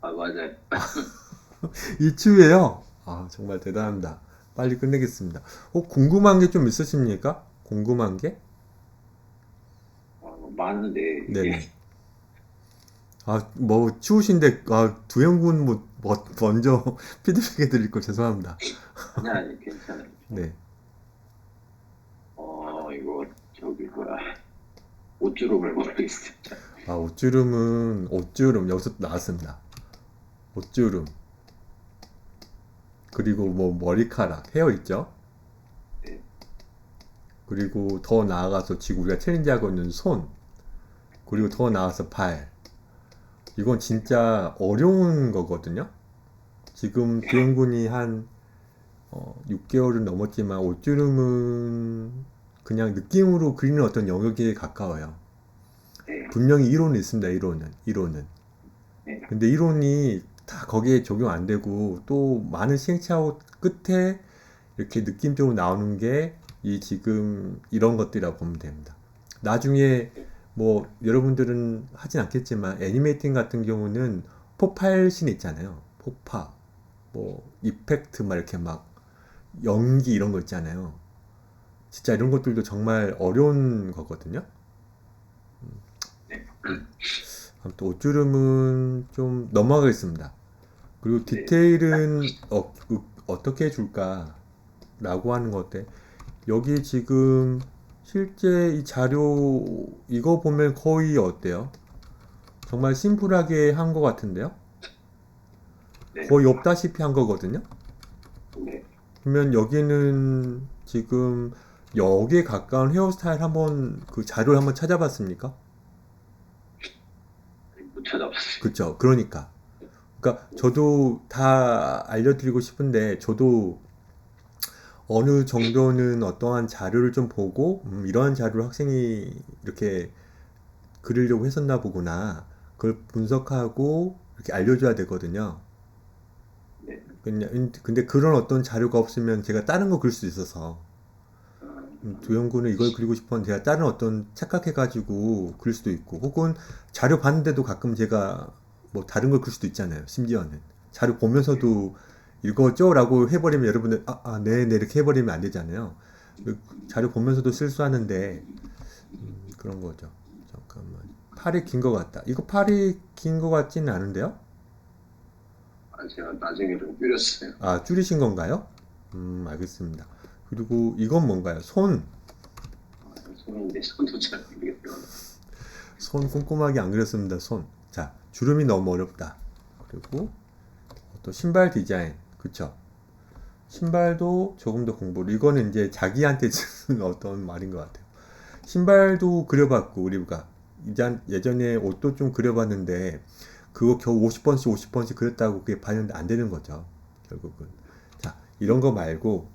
맞아요. 이추예요. 정말 대단합니다. 빨리 끝내겠습니다. 궁금한 게 좀 있으십니까? 궁금한 게? 많은데 네네. 뭐 추우신데 두영군 먼저 피드백 해드릴 거 죄송합니다. 아니 괜찮아요. 네. 이거 저기 뭐야 옷주름을 모르겠습니다. 옷주름 여기서 또 나왔습니다. 옷주름 그리고 뭐 머리카락 헤어 있죠? 네. 그리고 더 나아가서 지금 우리가 챌린지하고 있는 손 그리고 더 나아가서 발 이건 진짜 어려운 거거든요. 지금 두영군이 한 6개월은 넘었지만 옷주름은 그냥 느낌으로 그리는 어떤 영역에 가까워요. 네. 분명히 이론은 있습니다. 이론은. 네. 근데 이론이 다 거기에 적용 안 되고 또 많은 시행착오 끝에 이렇게 느낌적으로 나오는 게 이 지금 이런 것들이라고 보면 됩니다. 나중에 뭐 여러분들은 하진 않겠지만 애니메이팅 같은 경우는 폭발씬 있잖아요. 폭파, 뭐 이펙트 막 이렇게 막 연기 이런 거 있잖아요. 진짜 이런 것들도 정말 어려운 거거든요. 네. 아무튼 옷주름은 좀 넘어가겠습니다. 그리고 네. 디테일은 어떻게 해줄까라고 하는 것 어때? 여기 지금 실제 이 자료 이거 보면 거의 어때요? 정말 심플하게 한 것 같은데요? 네. 거의 없다시피 한 거거든요. 네. 그러면 여기는 지금 여기에 가까운 헤어스타일 한번 그 자료를 한번 찾아봤습니까? 못 찾아봤어요. 그쵸? 그러니까 저도 다 알려드리고 싶은데 저도 어느 정도는 어떠한 자료를 좀 보고 이러한 자료를 학생이 이렇게 그리려고 했었나 보구나 그걸 분석하고 이렇게 알려줘야 되거든요. 네. 근데 그런 어떤 자료가 없으면 제가 다른 거 그릴 수 있어서 두영군은 이걸 그리고 싶었는데 제가 다른 어떤 착각해가지고 그릴 수도 있고 혹은 자료 봤는데도 가끔 제가 뭐 다른 걸 그릴 수도 있잖아요. 심지어는 자료 보면서도 이거죠? 라고 해버리면 여러분들 네네 이렇게 해버리면 안 되잖아요. 자료 보면서도 실수하는데 그런 거죠. 잠깐만 팔이 긴 것 같다. 이거 팔이 긴 것 같지는 않은데요? 제가 나중에 좀 줄였어요. 아 줄이신 건가요? 알겠습니다. 그리고 이건 뭔가요? 손 손인데 손도 잘 모르겠어요. 손 꼼꼼하게 안 그렸습니다. 손. 자, 주름이 너무 어렵다. 그리고 또 신발 디자인. 그쵸? 신발도 조금 더 공부를. 이거는 이제 자기한테 쓰는 어떤 말인 것 같아요. 신발도 그려봤고, 우리가. 예전에 옷도 좀 그려봤는데, 그거 겨우 50번씩 50번씩 그렸다고 그게 반영이 안 되는 거죠. 결국은. 자, 이런 거 말고,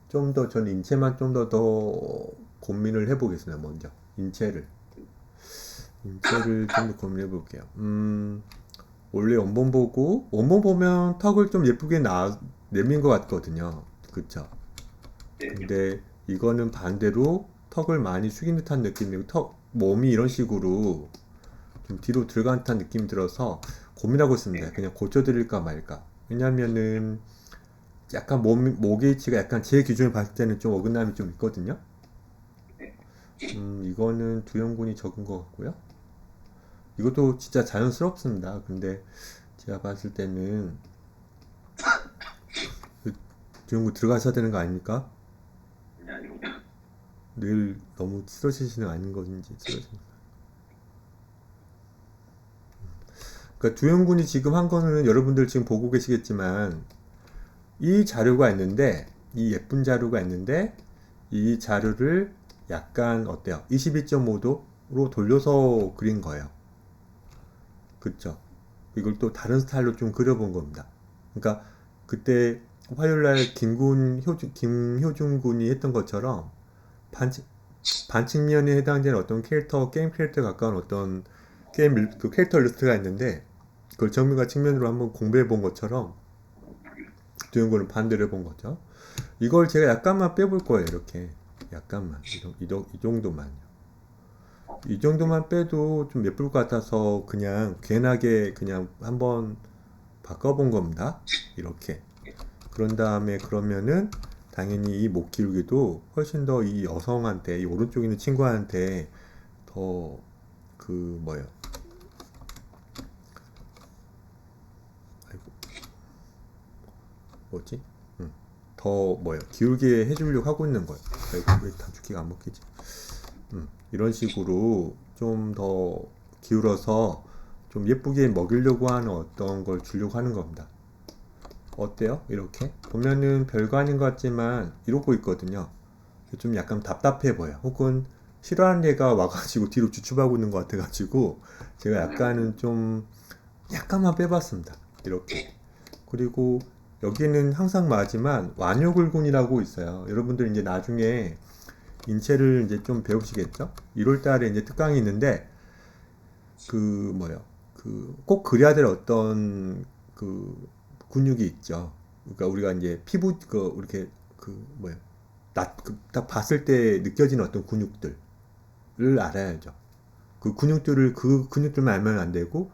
좀 더, 저는 인체만 좀 더 고민을 해보겠습니다. 먼저. 인체를 좀 더 고민해 볼게요. 원래 원본 보고, 원본 보면 턱을 좀 예쁘게 내민 것 같거든요. 그쵸? 네. 근데 이거는 반대로 턱을 많이 숙인 듯한 느낌이고, 몸이 이런 식으로 좀 뒤로 들어간 듯한 느낌이 들어서 고민하고 있습니다. 그냥 고쳐드릴까 말까. 왜냐면은, 약간 목의 위치가 약간 제 기준을 봤을 때는 좀 어긋남이 좀 있거든요. 이거는 두영군이 적은 것 같고요. 이것도 진짜 자연스럽습니다. 근데 제가 봤을 때는 두영군 들어가셔야 되는 거 아닙니까? 아니요. 늘 너무 쓰러지시는 거 아닌 건지 그러니까 두영군이 지금 한 거는 여러분들 지금 보고 계시겠지만 이 자료가 있는데 이 예쁜 자료가 있는데 이 자료를 약간 어때요? 22.5도로 돌려서 그린 거예요. 그쵸? 이걸 또 다른 스타일로 좀 그려본 겁니다. 그러니까 그때 화요일날 김효준 군이 했던 것처럼 반측면에 해당되는 어떤 게임 캐릭터에 가까운 어떤 그 캐릭터 리스트가 있는데 그걸 정면과 측면으로 한번 공부해 본 것처럼 두영군은 반대로 해본 거죠. 이걸 제가 약간만 빼볼 거예요. 이렇게 약간만 이 정도만요. 이 정도만 빼도 좀 예쁠 것 같아서 그냥 괜하게 그냥 한번 바꿔본 겁니다. 이렇게. 그런 다음에 그러면은 당연히 이 목 기울기도 훨씬 더 이 여성한테, 이 오른쪽에 있는 친구한테 더 뭐예요? 아이고. 뭐지? 더 뭐예요? 기울게 해주려고 하고 있는 거예요. 아이고, 왜 단축키가 안 먹히지? 이런 식으로 좀 더 기울어서 좀 예쁘게 먹이려고 하는 어떤 걸 주려고 하는 겁니다. 어때요? 이렇게 보면은 별거 아닌 것 같지만 이러고 있거든요. 좀 약간 답답해 보여. 혹은 싫어하는 애가 와가지고 뒤로 주춤하고 있는 것 같아가지고 제가 약간은 좀 약간만 빼봤습니다. 이렇게. 그리고 여기는 항상 맞지만 완요굴근이라고 있어요. 여러분들 이제 나중에 인체를 이제 좀 배우시겠죠? 1월 달에 이제 특강이 있는데 그 뭐요? 그 꼭 그려야 될 어떤 그 근육이 있죠. 그러니까 우리가 이제 피부 그 이렇게 그 뭐요? 딱 봤을 때 느껴지는 어떤 근육들을 알아야죠. 그 근육들만 알면 안 되고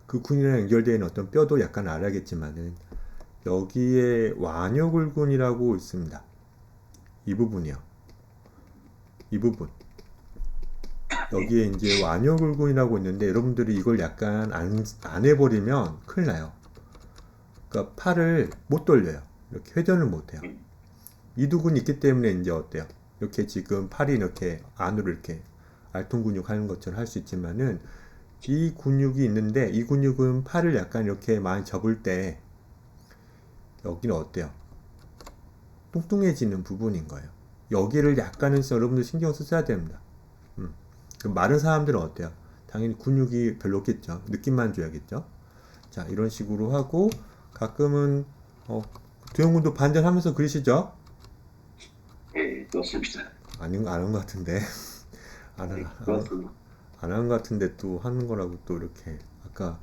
그 근육이랑 연결되어 있는 어떤 뼈도 약간 알아야겠지만은 여기에 완요굴근이라고 있습니다. 이 부분이요. 이 부분. 여기에 이제 완요굴근이라고 있는데 여러분들이 이걸 약간 안 해버리면 큰일 나요. 그러니까 팔을 못 돌려요. 이렇게 회전을 못 해요. 이두근이 있기 때문에 이제 어때요? 이렇게 지금 팔이 이렇게 안으로 이렇게 알통 근육 하는 것처럼 할 수 있지만은 이 근육이 있는데 이 근육은 팔을 약간 이렇게 많이 접을 때 여기는 어때요? 뚱뚱해지는 부분인 거예요. 여기를 약간은 여러분들 신경 써야 됩니다. 그럼 마른 사람들은 어때요? 당연히 근육이 별로 없겠죠. 느낌만 줘야겠죠. 자, 이런 식으로 하고 가끔은 두영군도 반전하면서 그리시죠? 예, 그렇습니다. 아닌 안 한 것 같은데 네, 그렇습니다. 안 한 것 같은데 또 하는 거라고 또 이렇게 아까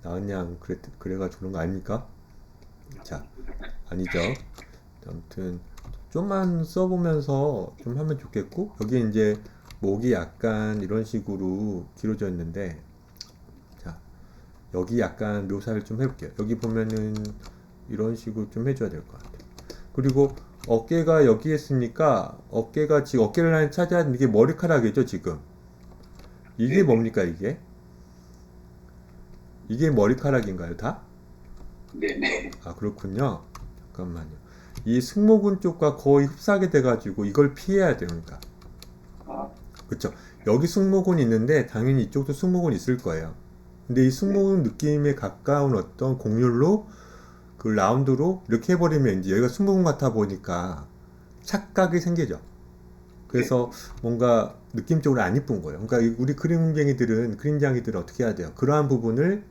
나은양 그래가지고 그런 거 아닙니까? 자, 아니죠. 아무튼 좀만 써보면서 좀 하면 좋겠고 여기 이제 목이 약간 이런 식으로 길어져 있는데 자 여기 약간 묘사를 좀 해볼게요. 여기 보면은 이런 식으로 좀 해줘야 될 것 같아요. 그리고 어깨가 여기 있으니까 어깨가 지금 어깨 라인 차지하는 이게 머리카락이죠 지금. 이게 네. 뭡니까 이게 머리카락인가요 다? 네네. 아 그렇군요. 잠깐만요. 이 승모근 쪽과 거의 흡사하게 돼가지고 이걸 피해야 돼요. 그러니까 아, 그쵸. 여기 승모근이 있는데 당연히 이쪽도 승모근이 있을 거예요. 근데 이 승모근 느낌에 가까운 어떤 곡률로 그 라운드로 이렇게 해버리면 이제 여기가 승모근 같아 보니까 착각이 생기죠. 그래서 뭔가 느낌적으로 안 이쁜 거예요. 그러니까 우리 그림쟁이들은 어떻게 해야 돼요? 그러한 부분을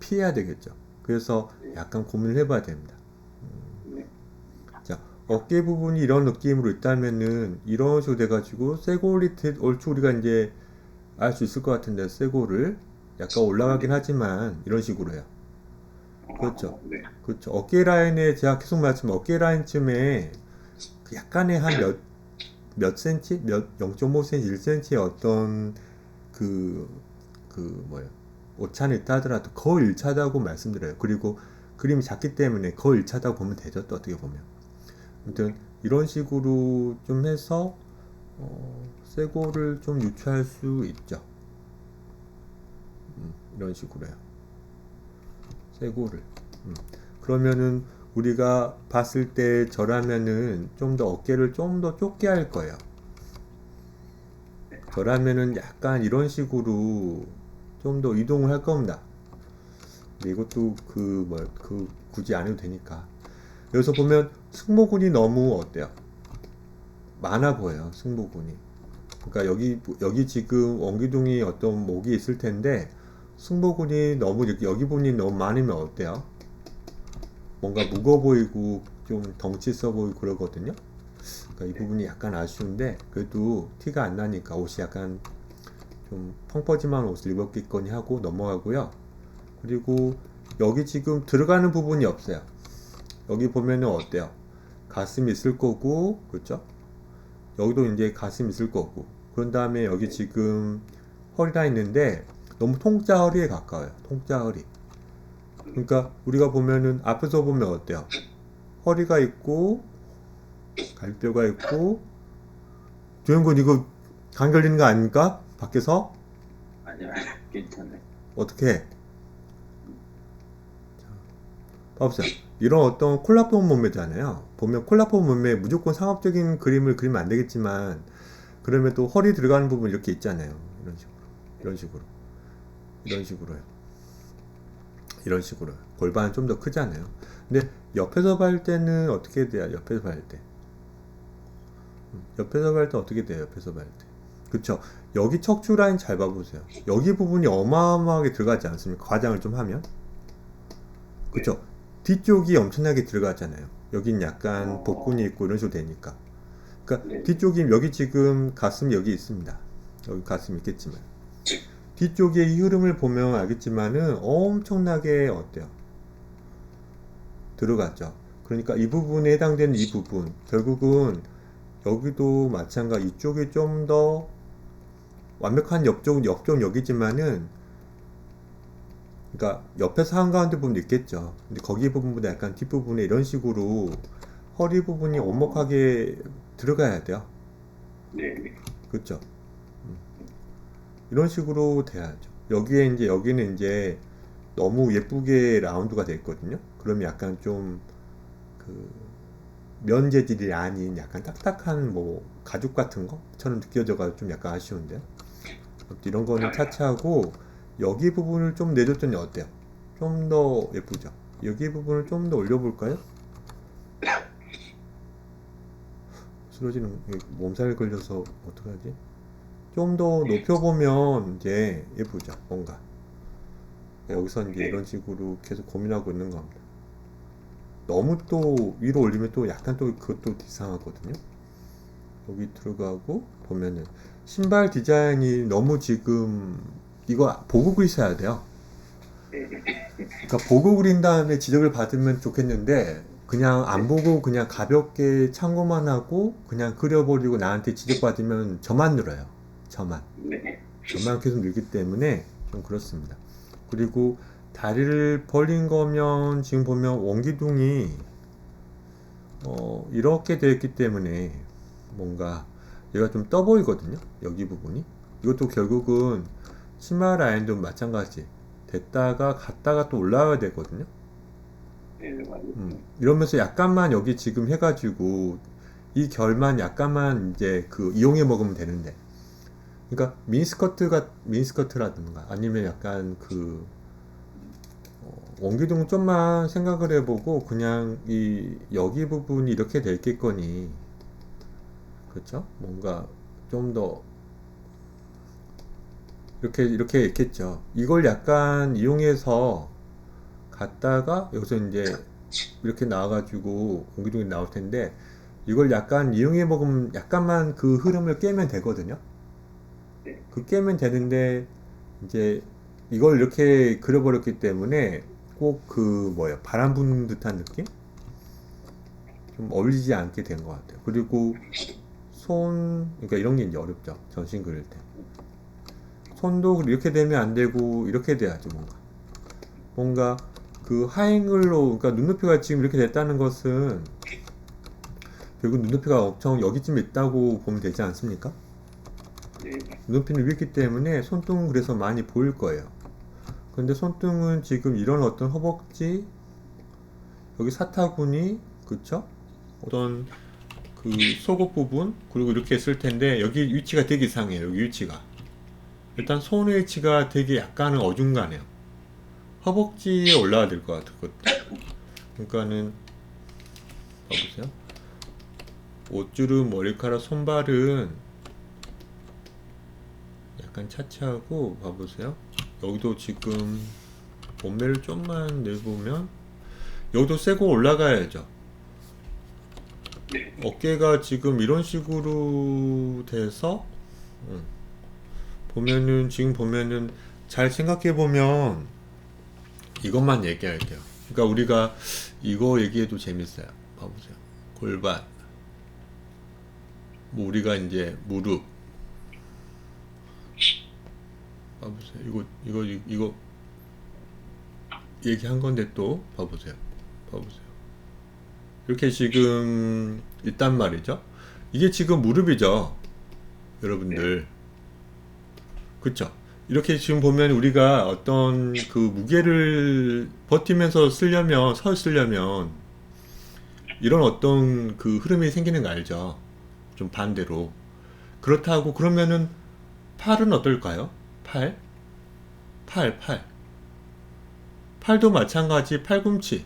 피해야 되겠죠. 그래서 약간 고민을 해봐야 됩니다. 네. 자, 어깨 부분이 이런 느낌으로 있다면은 이런 식으로 돼가지고 쇄골이 얼추 우리가 이제 알 수 있을 것 같은데 쇄골을 약간 올라가긴 하지만 이런 식으로 해요. 그렇죠. 네. 그렇죠. 어깨 라인에 제가 계속 말씀 어깨 라인쯤에 그 약간의 한 몇 센치, 0.5cm, 1cm의 어떤 그 뭐예요? 오차는 있다 하더라도 거의 일차다고 말씀드려요. 그리고 그림이 작기 때문에 거의 일차다고 보면 되죠. 또 어떻게 보면. 아무튼 이런 식으로 좀 해서 쇄골을 좀 유추할 수 있죠. 이런 식으로 해요. 쇄골을. 그러면은 우리가 봤을 때 저라면은 좀 더 어깨를 좀 더 좁게 할 거예요. 저라면은 약간 이런 식으로 좀 더 이동을 할 겁니다. 근데 이것도 굳이 안 해도 되니까. 여기서 보면 승모근이 너무 어때요? 많아 보여요, 승모근이. 그러니까 여기 지금 원기둥이 어떤 목이 있을 텐데 승모근이 너무 여기 부분이 너무 많으면 어때요? 뭔가 무거워 보이고 좀 덩치 있어 보이고 그러거든요. 그러니까 이 부분이 약간 아쉬운데 그래도 티가 안 나니까 옷이 약간 좀 펑퍼짐한 옷을 입었겠거니 하고 넘어가고요. 그리고 여기 지금 들어가는 부분이 없어요. 여기 보면은 어때요? 가슴이 있을 거고, 그렇죠? 여기도 이제 가슴이 있을 거고. 그런 다음에 여기 지금 허리가 있는데 너무 통짜 허리에 가까워요. 통짜 허리. 그러니까 우리가 보면은 앞에서 보면 어때요? 허리가 있고 갈비뼈가 있고 조영군 이거 간 걸리는 거 아닙니까? 밖에서 아니야, 괜찮아요. 어떻게 해? 봐보세요. 이런 어떤 콜라폼 몸매잖아요. 보면 콜라폼 몸매 무조건 상업적인 그림을 그리면 안 되겠지만 그러면 또 허리 들어가는 부분 이렇게 있잖아요. 이런 식으로요. 이런 식으로 골반은 좀 더 크잖아요. 근데 옆에서 볼 때는 어떻게 돼요? 옆에서 볼 때 어떻게 돼요? 옆에서 볼 때 그쵸? 여기 척추 라인 잘 봐보세요. 여기 부분이 어마어마하게 들어가지 않습니까? 과장을 좀 하면 그쵸? 뒤쪽이 엄청나게 들어가잖아요. 여긴 약간 어. 복근이 있고 이런 식으로 되니까. 그러니까 네. 뒤쪽이 여기 지금 가슴이 여기 있습니다. 여기 가슴 있겠지만 뒤쪽의 이 흐름을 보면 알겠지만은 엄청나게 어때요? 들어가죠. 그러니까 이 부분에 해당되는 이 부분 결국은 여기도 마찬가지 이쪽이 좀 더 완벽한 옆쪽 여기지만은 그러니까 옆에서 한가운데 부분도 있겠죠. 근데 거기 부분보다 약간 뒷부분에 이런 식으로 허리 부분이 오목하게 들어가야 돼요. 네. 네. 그렇죠? 이런 식으로 돼야죠. 여기에 이제 여기는 이제 너무 예쁘게 라운드가 돼 있거든요. 그러면 약간 좀 그 면 재질이 아닌 약간 딱딱한 뭐 가죽 같은 거처럼 느껴져가지고 좀 약간 아쉬운데요. 이런 거는 차치하고 여기 부분을 좀 내줬더니 어때요? 좀 더 예쁘죠? 여기 부분을 좀 더 올려볼까요? 쓰러지는 몸살 걸려서 어떡하지? 좀 더 높여보면 이제 예쁘죠, 뭔가. 여기서 이제 이런 식으로 계속 고민하고 있는 겁니다. 너무 또 위로 올리면 또 약간 또 그것도 이상하거든요. 여기 들어가고 보면은 신발 디자인이 너무 지금 이거 보고 그리셔야 돼요. 그러니까 보고 그린 다음에 지적을 받으면 좋겠는데 그냥 안 보고 그냥 가볍게 참고만 하고 그냥 그려버리고 나한테 지적받으면 저만 늘어요. 저만 네. 계속 늘기 때문에 좀 그렇습니다. 그리고 다리를 벌린 거면 지금 보면 원기둥이 이렇게 되어 있기 때문에 뭔가 얘가 좀 떠 보이거든요. 여기 부분이 이것도 결국은 치마 라인도 마찬가지 됐다가 갔다가 또 올라와야 되거든요. 네. 맞아요. 이러면서 약간만 여기 지금 해가지고 이 결만 약간만 이제 그 이용해 먹으면 되는데 그러니까 미니스커트라든가 아니면 약간 그 원기둥 좀만 생각을 해보고 그냥 이 여기 부분이 이렇게 돼 있겠거니 그렇죠? 뭔가 좀 더 이렇게 있겠죠. 이걸 약간 이용해서 갔다가 여기서 이제 이렇게 나와가지고 원기둥이 나올 텐데 이걸 약간 이용해 먹으면 약간만 그 흐름을 깨면 되거든요. 네. 그 깨면 되는데 이제 이걸 이렇게 그려버렸기 때문에 꼭 그 뭐야 바람 부는 듯한 느낌? 좀 어울리지 않게 된 것 같아요. 그리고 그러니까 이런 게 이제 어렵죠. 전신 그릴 때. 손도 이렇게 되면 안 되고 이렇게 돼야죠. 뭔가 그 하앵글로 그러니까 눈높이가 지금 이렇게 됐다는 것은 결국 눈높이가 엄청 여기쯤 있다고 보면 되지 않습니까? 네. 눈높이는 위에 있기 때문에 손등은 그래서 많이 보일 거예요. 근데 손등은 지금 이런 어떤 허벅지 여기 사타구니 그쵸? 어떤 그 속옷 부분 그리고 이렇게 했을 텐데 여기 위치가 되게 이상해요. 여기 위치가 일단 손의 위치가 되게 약간은 어중간해요. 허벅지에 올라가야 될 것 같거든요. 그러니까는 봐보세요. 옷주름, 머리카락, 손발은 약간 차치하고 봐보세요. 여기도 지금 몸매를 좀만 내보면 여기도 세고 올라가야죠. 어깨가 지금 이런 식으로 돼서 지금 보면은 잘 생각해 보면 이것만 얘기할게요. 그러니까 우리가 이거 얘기해도 재밌어요. 봐보세요. 골반, 뭐 우리가 이제 무릎, 봐보세요. 이거 얘기한 건데 또 봐보세요. 이렇게 지금 있단 말이죠. 이게 지금 무릎이죠, 여러분들. 그쵸? 이렇게 지금 보면 우리가 어떤 그 무게를 버티면서 쓰려면 이런 어떤 그 흐름이 생기는 거 알죠? 좀 반대로. 그렇다고 그러면은 팔은 어떨까요? 팔도 마찬가지 팔꿈치예요.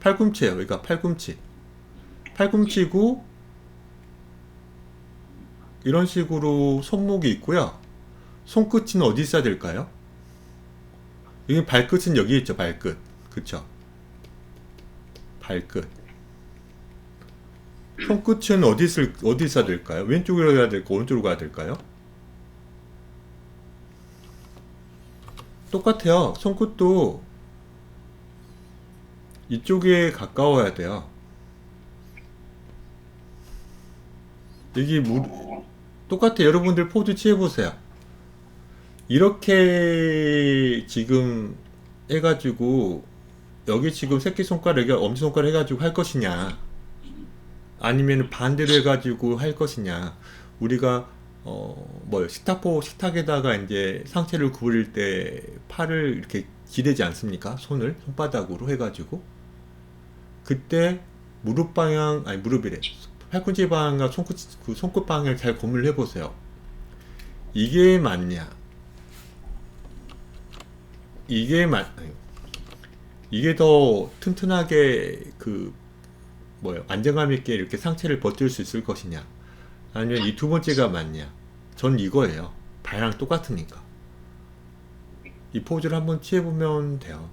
그러니까 팔꿈치고 이런 식으로 손목이 있고요. 손끝은 어디 있어야 될까요? 여기 발끝은 여기 있죠. 발끝. 그쵸? 발끝. 손끝은 어디 있어야 될까요? 왼쪽으로 가야 될까? 오른쪽으로 가야 될까요? 똑같아요. 손끝도 이쪽에 가까워야 돼요. 여기 똑같아요. 여러분들 포즈 취해보세요. 이렇게 지금 해가지고 여기 지금 새끼손가락, 여기 엄지손가락 해가지고 할 것이냐, 아니면 반대로 해가지고 할 것이냐. 우리가 식탁에다가 이제 상체를 구부릴 때 팔을 이렇게 기대지 않습니까? 손바닥으로 해가지고. 그때 무릎 방향, 아니 무릎이래. 팔꿈치 방향과 손끝 방향을 잘 고민을 해보세요. 이게 맞냐? 이게 더 튼튼하게 안정감 있게 이렇게 상체를 버틸 수 있을 것이냐? 아니면 이 두 번째가 맞냐? 전 이거예요. 발랑 똑같으니까. 이 포즈를 한번 취해보면 돼요.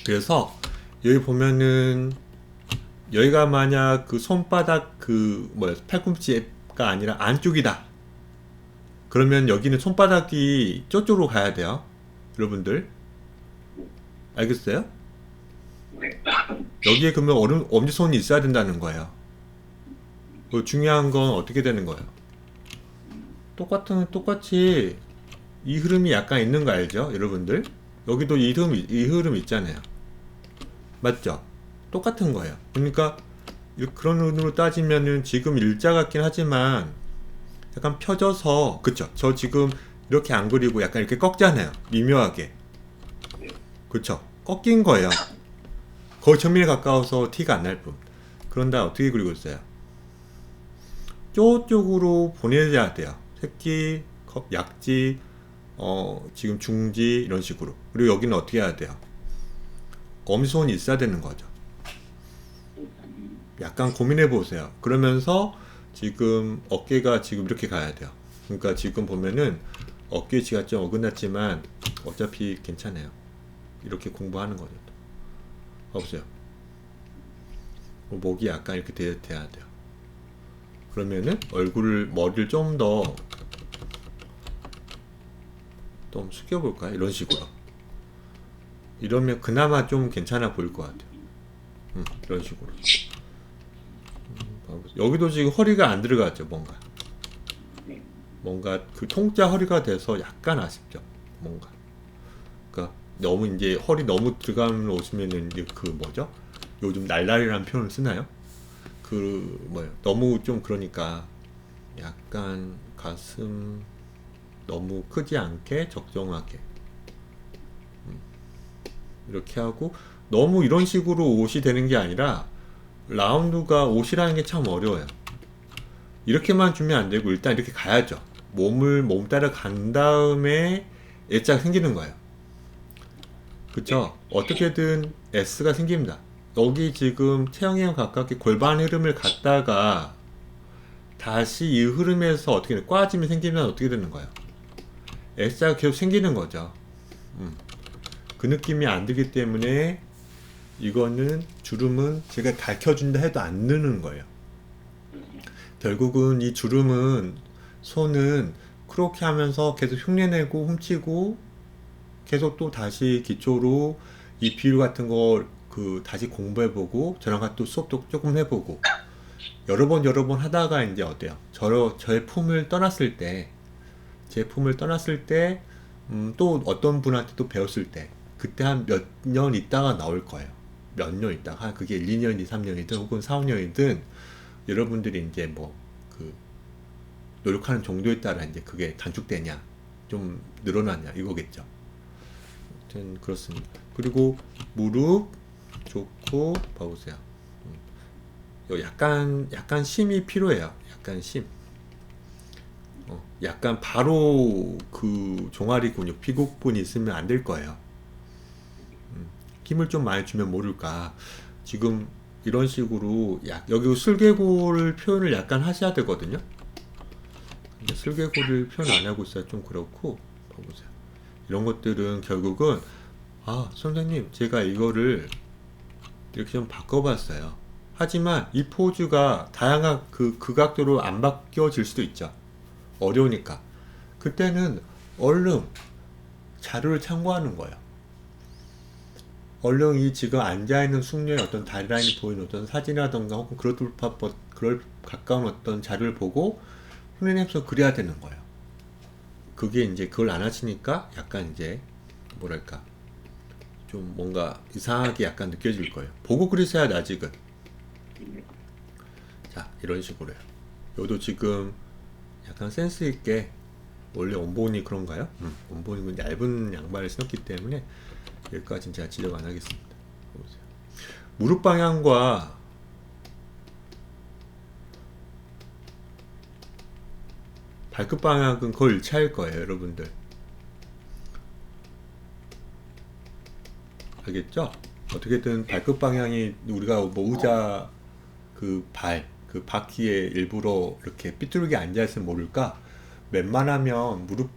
그래서 여기 보면은 여기가 만약 그 손바닥 팔꿈치가 아니라 안쪽이다. 그러면 여기는 손바닥이 저쪽으로 가야 돼요. 여러분들 알겠어요? 네. 여기에 그러면 엄지손이 있어야 된다는 거예요. 중요한 건 어떻게 되는 거예요? 똑같이 이 흐름이 약간 있는 거 알죠? 여러분들 여기도 이 흐름 있잖아요. 맞죠? 똑같은 거예요. 그러니까 그런 눈으로 따지면은 지금 일자 같긴 하지만 약간 펴져서, 그쵸? 저 지금 이렇게 안 그리고 약간 이렇게 꺾잖아요. 미묘하게. 그쵸? 꺾인 거예요. 거의 정면에 가까워서 티가 안 날 뿐. 그런데 어떻게 그리고 있어요? 저쪽으로 보내야 돼요. 새끼, 약지, 지금 중지 이런 식으로. 그리고 여기는 어떻게 해야 돼요? 엄지손이 있어야 되는 거죠. 약간 고민해 보세요. 그러면서 지금 어깨가 지금 이렇게 가야 돼요. 그러니까 지금 보면은 어깨 위치가 좀 어긋났지만 어차피 괜찮아요. 이렇게 공부하는 거죠. 봐보세요. 목이 약간 이렇게 돼야 돼요. 그러면은 머리를 좀 숙여볼까요? 이런 식으로. 이러면 그나마 좀 괜찮아 보일 것 같아요. 이런 식으로. 여기도 지금 허리가 안 들어갔죠, 뭔가 그 통짜 허리가 돼서 약간 아쉽죠, 뭔가. 그러니까 너무 이제 허리 너무 들어가면 오시면은 이제 요즘 날라리라는 표현을 쓰나요? 너무 좀 그러니까 약간 가슴 너무 크지 않게 적정하게 이렇게 하고, 너무 이런 식으로 옷이 되는 게 아니라 라운드가 옷이라는 게 참 어려워요. 이렇게만 주면 안 되고 일단 이렇게 가야죠. 몸 따라 간 다음에 S자가 생기는 거예요. 그쵸? 어떻게든 S가 생깁니다. 여기 지금 체형에 가깝게 골반 흐름을 갔다가 다시 이 흐름에서 어떻게 꽈짐이 생기면 어떻게 되는 거예요? S자가 계속 생기는 거죠. 그 느낌이 안 들기 때문에 이거는 주름은 제가 가르쳐준다 해도 안 느는 거예요. 결국은 이 주름은 손은 그렇게 하면서 계속 흉내내고 훔치고 계속 또 다시 기초로 이 비율 같은 거 다시 공부해보고 저랑 같이 또 수업도 조금 해보고 여러 번 하다가 이제 어때요? 저의 품을 떠났을 때, 또 어떤 분한테 또 배웠을 때, 그때 한 몇 년 있다가 나올 거예요. 몇 년 있다가, 그게 1, 2년, 2, 3년이든 혹은 4, 5년이든 여러분들이 이제 노력하는 정도에 따라 이제 그게 단축되냐, 좀 늘어나냐, 이거겠죠. 아무튼 그렇습니다. 그리고 무릎 좋고, 봐보세요. 약간 심이 필요해요. 약간 심. 약간 바로 그 종아리 근육, 피곡분이 있으면 안 될 거예요. 힘을 좀 많이 주면 모를까. 지금 이런 식으로 여기 슬개골 표현을 약간 하셔야 되거든요. 근데 슬개골을 표현 안 하고 있어야 좀 그렇고, 봐보세요. 이런 것들은 결국은 선생님 제가 이거를 이렇게 좀 바꿔봤어요. 하지만 이 포즈가 다양한 그 각도로 안 바뀌어질 수도 있죠. 어려우니까. 그때는 얼른 자료를 참고하는 거예요. 얼른 이 지금 앉아있는 숙녀의 어떤 다리 라인이 보이는 어떤 사진이라던가 혹은 그럴 가까운 어떤 자료를 보고 손해내면서 그려야 되는 거예요. 그게 이제 그걸 안 하시니까 약간 이제 뭐랄까 좀 뭔가 이상하게 약간 느껴질 거예요. 보고 그리셔야 아직은. 자, 이런 식으로요. 요도 지금 약간 센스 있게 원래 원본이 그런가요? 원본이 얇은 양말을 신었기 때문에 여기까지는 제가 지적 안 하겠습니다. 보세요. 무릎 방향과 발끝 방향은 거의 일치할 거예요, 여러분들. 알겠죠? 어떻게든 발끝 방향이 우리가 뭐 의자 그 바퀴에 일부러 이렇게 삐뚤게 앉아있으면 모를까? 웬만하면 무릎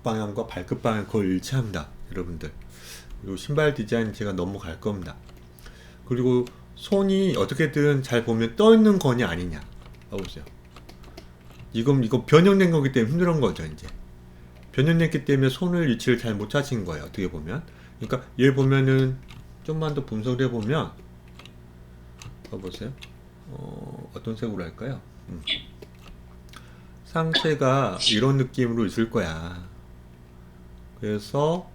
방향과 발끝 방향 거의 일치합니다, 여러분들. 그리고 신발 디자인 제가 넘어갈 겁니다. 그리고 손이 어떻게든 잘 보면 떠 있는 거냐 아니냐. 봐보세요. 이거 변형된 거기 때문에 힘든 거죠, 이제. 변형됐기 때문에 손을 위치를 잘 못 찾은 거예요, 어떻게 보면. 그러니까 얘 보면은 좀만 더 분석을 해보면 봐보세요. 어떤 색으로 할까요? 상체가 이런 느낌으로 있을 거야. 그래서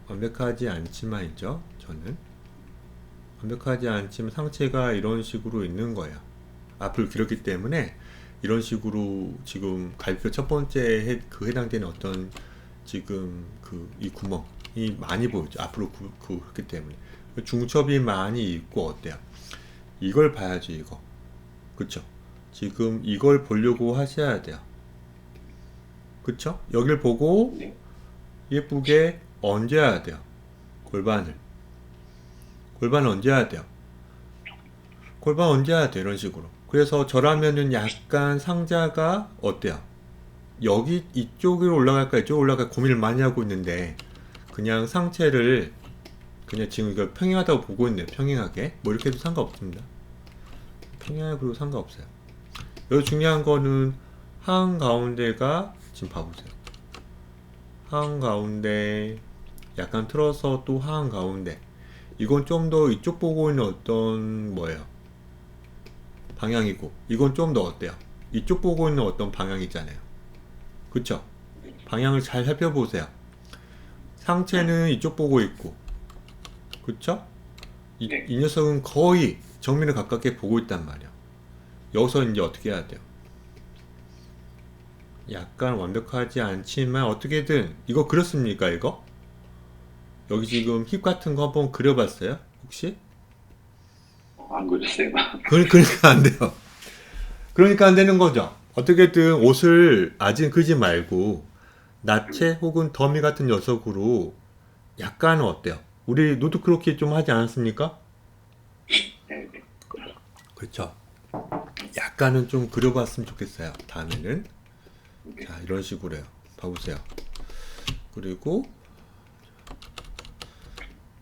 완벽하지 않지만이죠, 저는. 완벽하지 않지만 상체가 이런 식으로 있는 거예요. 앞을 길었기 때문에 이런 식으로 지금 갈비뼈 첫 번째 해당되는 어떤 지금 이 구멍이 많이 보이죠. 앞으로 그렇기 때문에 중첩이 많이 있고 어때요? 이걸 봐야지 이거. 그쵸? 지금 이걸 보려고 하셔야 돼요. 그쵸? 여길 보고 네. 예쁘게 얹어야 돼요. 골반을 얹어야 돼요. 골반 얹어야 돼요. 이런 식으로. 그래서 저라면은 약간 상자가 어때요? 여기 이쪽으로 올라갈까 이쪽으로 올라갈까 고민을 많이 하고 있는데 그냥 상체를 그냥 지금 이거 평행하다고 보고 있네요. 평행하게 뭐 이렇게 해도 상관없습니다. 평행하고 상관없어요. 여기 중요한 거는 한가운데가 지금 봐보세요. 한가운데 약간 틀어서 또 한가운데 이건 좀 더 이쪽 보고 있는 어떤 뭐예요? 방향이고 이건 좀 더 어때요? 이쪽 보고 있는 어떤 방향이잖아요. 그쵸? 방향을 잘 살펴보세요. 상체는 이쪽 보고 있고 그쵸? 네. 이 녀석은 거의 정면에 가깝게 보고 있단 말이야. 여기서 이제 어떻게 해야 돼요? 약간 완벽하지 않지만 어떻게든 이거 그렸습니까 이거? 여기 지금 힙 같은 거 한번 그려봤어요? 혹시? 안 그랬어요. 그러니까 안 돼요. 그러니까 안 되는 거죠. 어떻게든 옷을 아직 그지 말고 나체 혹은 더미 같은 녀석으로 약간은 어때요? 우리 노드크로키 좀 하지 않았습니까? 네, 네. 그렇죠. 약간은 좀 그려봤으면 좋겠어요. 다음에는 자 이런 식으로 해요. 봐보세요. 그리고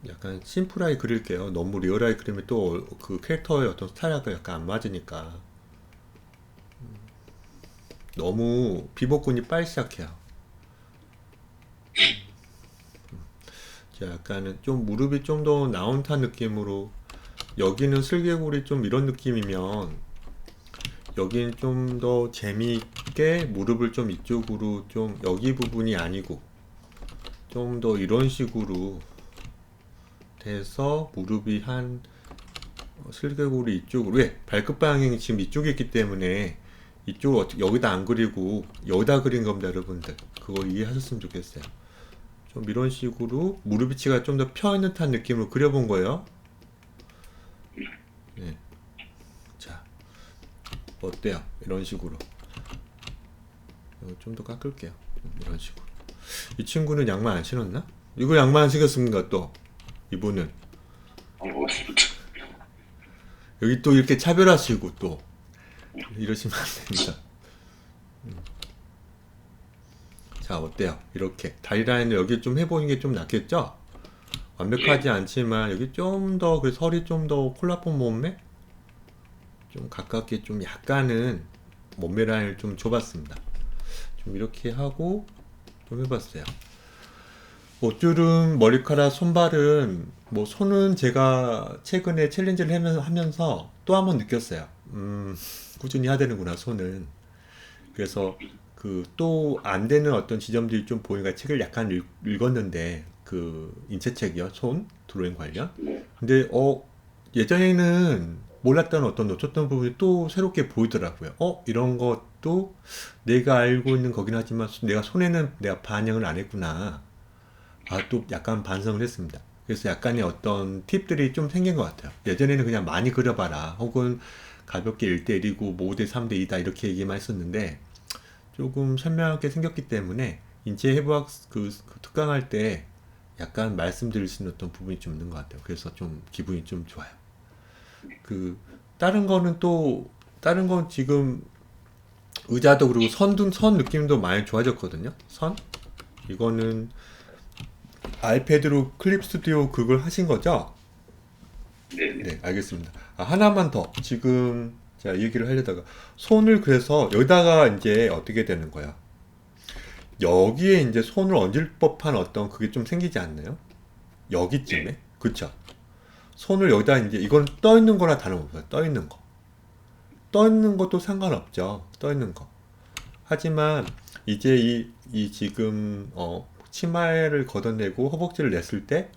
약간 심플하게 그릴게요. 너무 리얼하게 그리면 또 그 캐릭터의 어떤 스타일하고 약간 안 맞으니까 너무 비복근이 빨리 시작해요. 자, 약간은 좀 무릎이 좀 더 나온 듯한 느낌으로 여기는 슬개골이 좀 이런 느낌이면 여기는 좀 더 재미있게 무릎을 좀 이쪽으로 좀 여기 부분이 아니고 좀 더 이런 식으로 돼서 무릎이 한 슬개골이 이쪽으로 왜? 발끝 방향이 지금 이쪽에 있기 때문에 이쪽을 여기다 안 그리고 여기다 그린 겁니다 여러분들. 그거 이해하셨으면 좋겠어요. 좀 이런 식으로 무릎 위치가 좀 더 펴있는 듯한 느낌으로 그려본 거예요. 네. 자 어때요? 이런 식으로 좀 더 깎을게요. 이런 식으로. 이 친구는 양말 안 신었나? 이거 양말 안 신었습니까 또? 이분은 먹었습니다. 여기 또 이렇게 차별하시고 또 이러시면 안 됩니다. 자 어때요? 이렇게 다리 라인을 여기 좀 해보는 게 좀 낫겠죠? 완벽하지 않지만 여기 좀 더 그 설이 좀 더 콜라폰 몸매 좀 가깝게 좀 약간은 몸매 라인을 좀 줘봤습니다. 좀 이렇게 하고 좀 해봤어요. 옷주름, 머리카락, 손발은 뭐 손은 제가 최근에 챌린지를 하면서 또 한 번 느꼈어요. 꾸준히 해야 되는구나 손은. 그래서 그 또 안 되는 어떤 지점들이 좀 보이니까 책을 약간 읽었는데 그 인체책이요, 손 드로잉 관련. 네. 근데 예전에는 몰랐던 어떤 놓쳤던 부분이 또 새롭게 보이더라고요. 이런 것도 내가 알고 있는 거긴 하지만 내가 손에는 내가 반영을 안 했구나. 또 약간 반성을 했습니다. 그래서 약간의 어떤 팁들이 좀 생긴 것 같아요. 예전에는 그냥 많이 그려봐라. 혹은 가볍게 1대1이고 뭐 5대 3대 2다 이렇게 얘기만 했었는데 조금 선명하게 생겼기 때문에 인체 해부학 그 특강할 때 약간 말씀드릴 수 있는 어떤 부분이 좀 있는 것 같아요. 그래서 좀 기분이 좀 좋아요. 그 다른 건 지금 의자도 그리고 선 느낌도 많이 좋아졌거든요. 선 이거는 아이패드로 클립 스튜디오 그걸 하신 거죠? 네네. 네, 알겠습니다. 하나만 더. 지금 제가 얘기를 하려다가 손을 그래서 여기다가 이제 어떻게 되는 거야? 여기에 이제 손을 얹을 법한 어떤 그게 좀 생기지 않나요? 여기쯤에? 네. 그쵸? 손을 여기다 이제 이건 떠 있는 거나 다름없어요. 떠 있는 거. 떠 있는 것도 상관없죠. 떠 있는 거. 하지만 이제 이 지금 치마를 걷어내고 허벅지를 냈을 때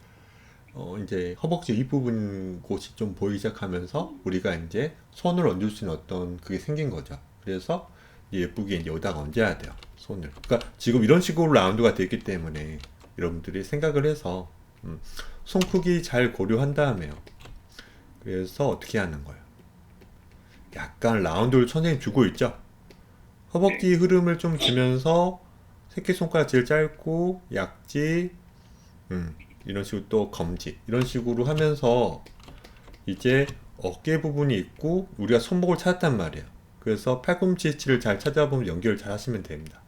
이제 허벅지 윗부분 곳이 좀 보이기 시작하면서 우리가 이제 손을 얹을 수 있는 어떤 그게 생긴 거죠. 그래서 예쁘게 이제 여기다가 얹어야 돼요. 손을. 그러니까 지금 이런 식으로 라운드가 되기 때문에 여러분들이 생각을 해서 손 크기 잘 고려한 다음에요. 그래서 어떻게 하는 거예요? 약간 라운드를 선생님 주고 있죠? 허벅지 흐름을 좀 주면서 새끼손가락 제일 짧고 약지 이런 식으로 또 검지 이런 식으로 하면서 이제 어깨 부분이 있고 우리가 손목을 찾았단 말이에요. 그래서 팔꿈치 위치를 잘 찾아보면 연결을 잘 하시면 됩니다.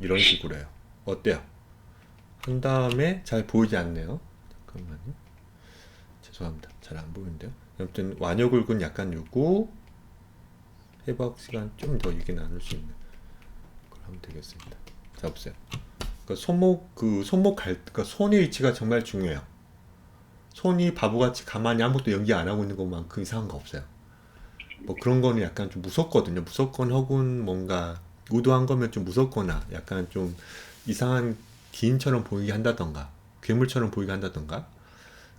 이런 식으로 해요. 어때요? 한 다음에 잘 보이지 않네요. 잠깐만요. 죄송합니다. 잘 안 보이는데요. 아무튼 완요굴근 약간 유고 해박 시간 좀 더 얘기 나눌 수 있는 걸 하면 되겠습니다. 자 보세요. 그러니까 손의 위치가 정말 중요해요. 손이 바보같이 가만히 아무것도 연기 안 하고 있는 것만큼 이상한 거 없어요. 뭐 그런 거는 약간 좀 무섭거든요. 무섭건 혹은 뭔가 의도한 거면 좀 무섭거나 약간 좀 이상한 기인처럼 보이게 한다던가 괴물처럼 보이게 한다던가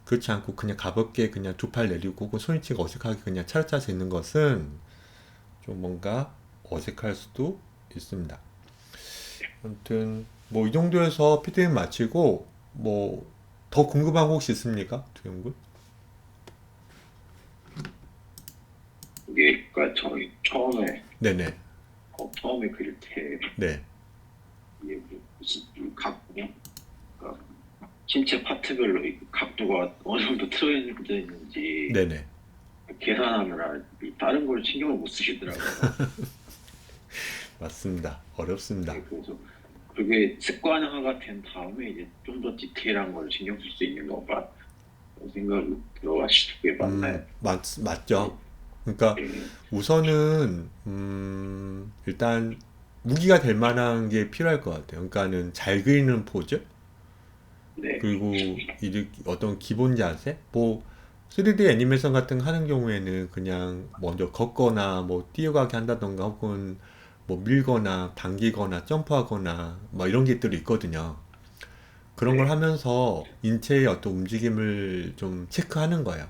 그렇지 않고 그냥 가볍게 그냥 두 팔 내리고 혹은 손위치가 어색하게 그냥 차렷차서 있는 것은 좀 뭔가 어색할 수도 있습니다. 아무튼 뭐 이 정도에서 피드백 마치고 뭐 더 궁금한 거 혹시 있습니까? 두영군? 이게 그러니까 저희 네네. 처음에 그릴 때 네. 이게 무슨 각도, 그러니까 신체 파트별로 이 각도가 어느 정도 틀어져 있는지 네네. 계산하느라 다른 걸 신경을 못 쓰시더라고요. 맞습니다. 어렵습니다. 네, 그래서 그게 습관화가 된 다음에 이제 좀 더 디테일한 걸 신경 쓸 수 있는 건가 그런 생각이 들어가시는 게 맞나요? 맞죠. 그러니까 네, 우선은 일단 무기가 될 만한 게 필요할 것 같아요. 그러니까는 잘 그리는 포즈 네, 그리고 어떤 기본 자세 뭐 3D 애니메이션 같은 거 하는 경우에는 그냥 먼저 걷거나 뭐 뛰어가게 한다던가 혹은 뭐 밀거나 당기거나 점프하거나 뭐 이런 것들이 있거든요. 그런 걸 네, 하면서 인체의 어떤 움직임을 좀 체크하는 거예요.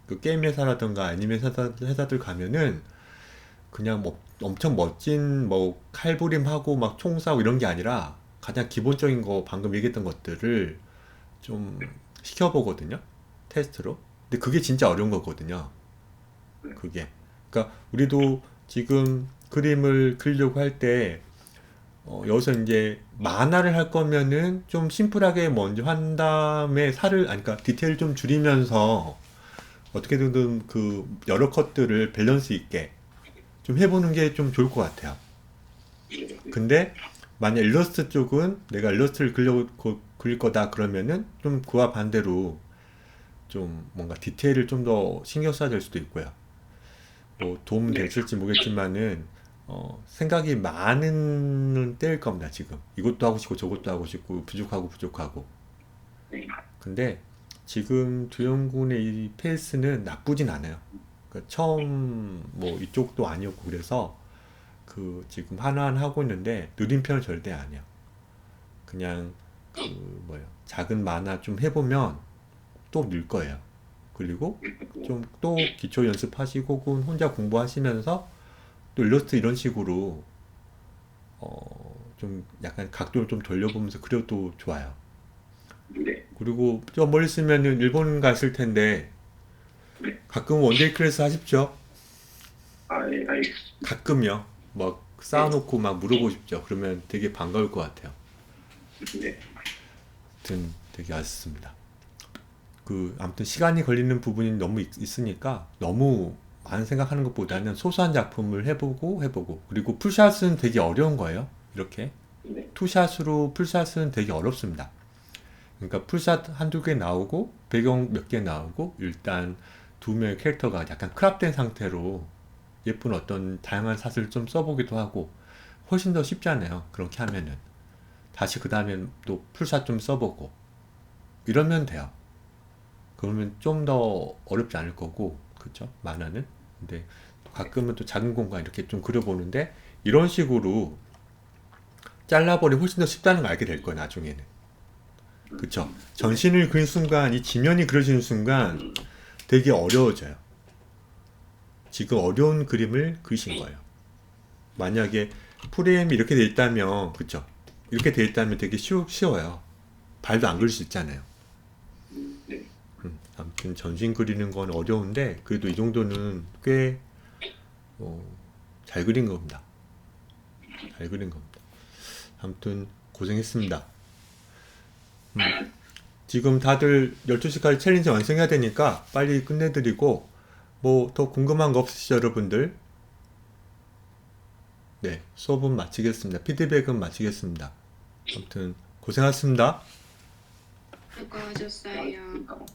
그 게임 회사라든가 애니메이션 회사들 가면은 그냥 뭐 엄청 멋진 뭐 칼부림하고 막 총 쏴고 이런 게 아니라 가장 기본적인 거 방금 얘기했던 것들을 좀 시켜보거든요. 테스트로. 근데 그게 진짜 어려운 거거든요. 그게. 그러니까 우리도 지금 그림을 그리려고 할 때 여기서 이제 만화를 할 거면은 좀 심플하게 먼저 한 다음에 아니, 그러니까 디테일 좀 줄이면서 어떻게든 그 여러 컷들을 밸런스 있게 좀 해보는 게 좀 좋을 것 같아요. 네, 근데 만약 일러스트 쪽은 내가 일러스트를 그릴 거다 그러면은 좀 그와 반대로 좀 뭔가 디테일을 좀 더 신경 써야 될 수도 있고요. 뭐 도움 네. 됐을지 모르겠지만은 생각이 많은 때일 겁니다. 지금 이것도 하고 싶고 저것도 하고 싶고 부족하고 네. 근데 지금 두영군의 이 페이스는 나쁘진 않아요. 그러니까 처음 뭐 이쪽도 아니었고 그래서 그 지금 하나하나 하고 있는데 느린 편은 절대 아니야. 그냥 그 뭐예요 작은 만화 좀 해보면 또 늘 거예요. 그리고 좀 또 기초 연습하시고 혹은 혼자 공부하시면서 또 일러스트 이런 식으로 좀 약간 각도를 좀 돌려보면서 그려도 좋아요. 네. 그리고 저 멀리 있으면은 일본 갔을 텐데 네. 가끔 원데이 클래스 하십시오. 아, 예, 알겠습니다. 가끔요. 막 쌓아놓고 막 물어보십시오. 그러면 되게 반가울 것 같아요. 네. 아무튼 되게 아쉽습니다. 그 아무튼 시간이 걸리는 부분이 너무 있으니까 너무 많은 생각하는 것보다는 소소한 작품을 해보고 그리고 풀샷은 되게 어려운 거예요. 이렇게 네. 투샷으로 풀샷은 되게 어렵습니다. 그러니까 풀샷 한두 개 나오고 배경 몇 개 나오고 일단 두 명의 캐릭터가 약간 크랍된 상태로 예쁜 어떤 다양한 샷을 좀 써보기도 하고 훨씬 더 쉽잖아요. 그렇게 하면은 다시 그 다음에 또 풀샷 좀 써보고 이러면 돼요. 그러면 좀 더 어렵지 않을 거고, 그쵸? 만화는. 근데 또 가끔은 또 작은 공간 이렇게 좀 그려보는데, 이런 식으로 잘라버리면 훨씬 더 쉽다는 걸 알게 될 거예요, 나중에는. 그쵸? 전신을 그린 순간, 이 지면이 그려지는 순간 되게 어려워져요. 지금 어려운 그림을 그리신 거예요. 만약에 프레임이 이렇게 돼 있다면, 그쵸? 이렇게 돼 있다면 되게 쉬워요. 발도 안 그릴 수 있잖아요. 네. 아무튼 전신 그리는 건 어려운데 그래도 이 정도는 꽤 잘 그린 겁니다. 잘 그린 겁니다. 아무튼 고생했습니다. 지금 다들 12시까지 챌린지 완성해야 되니까 빨리 끝내드리고 뭐 더 궁금한 거 없으시죠 여러분들? 네, 수업은 마치겠습니다. 피드백은 마치겠습니다. 아무튼 고생하셨습니다. 수고하셨어요. 알겠습니다.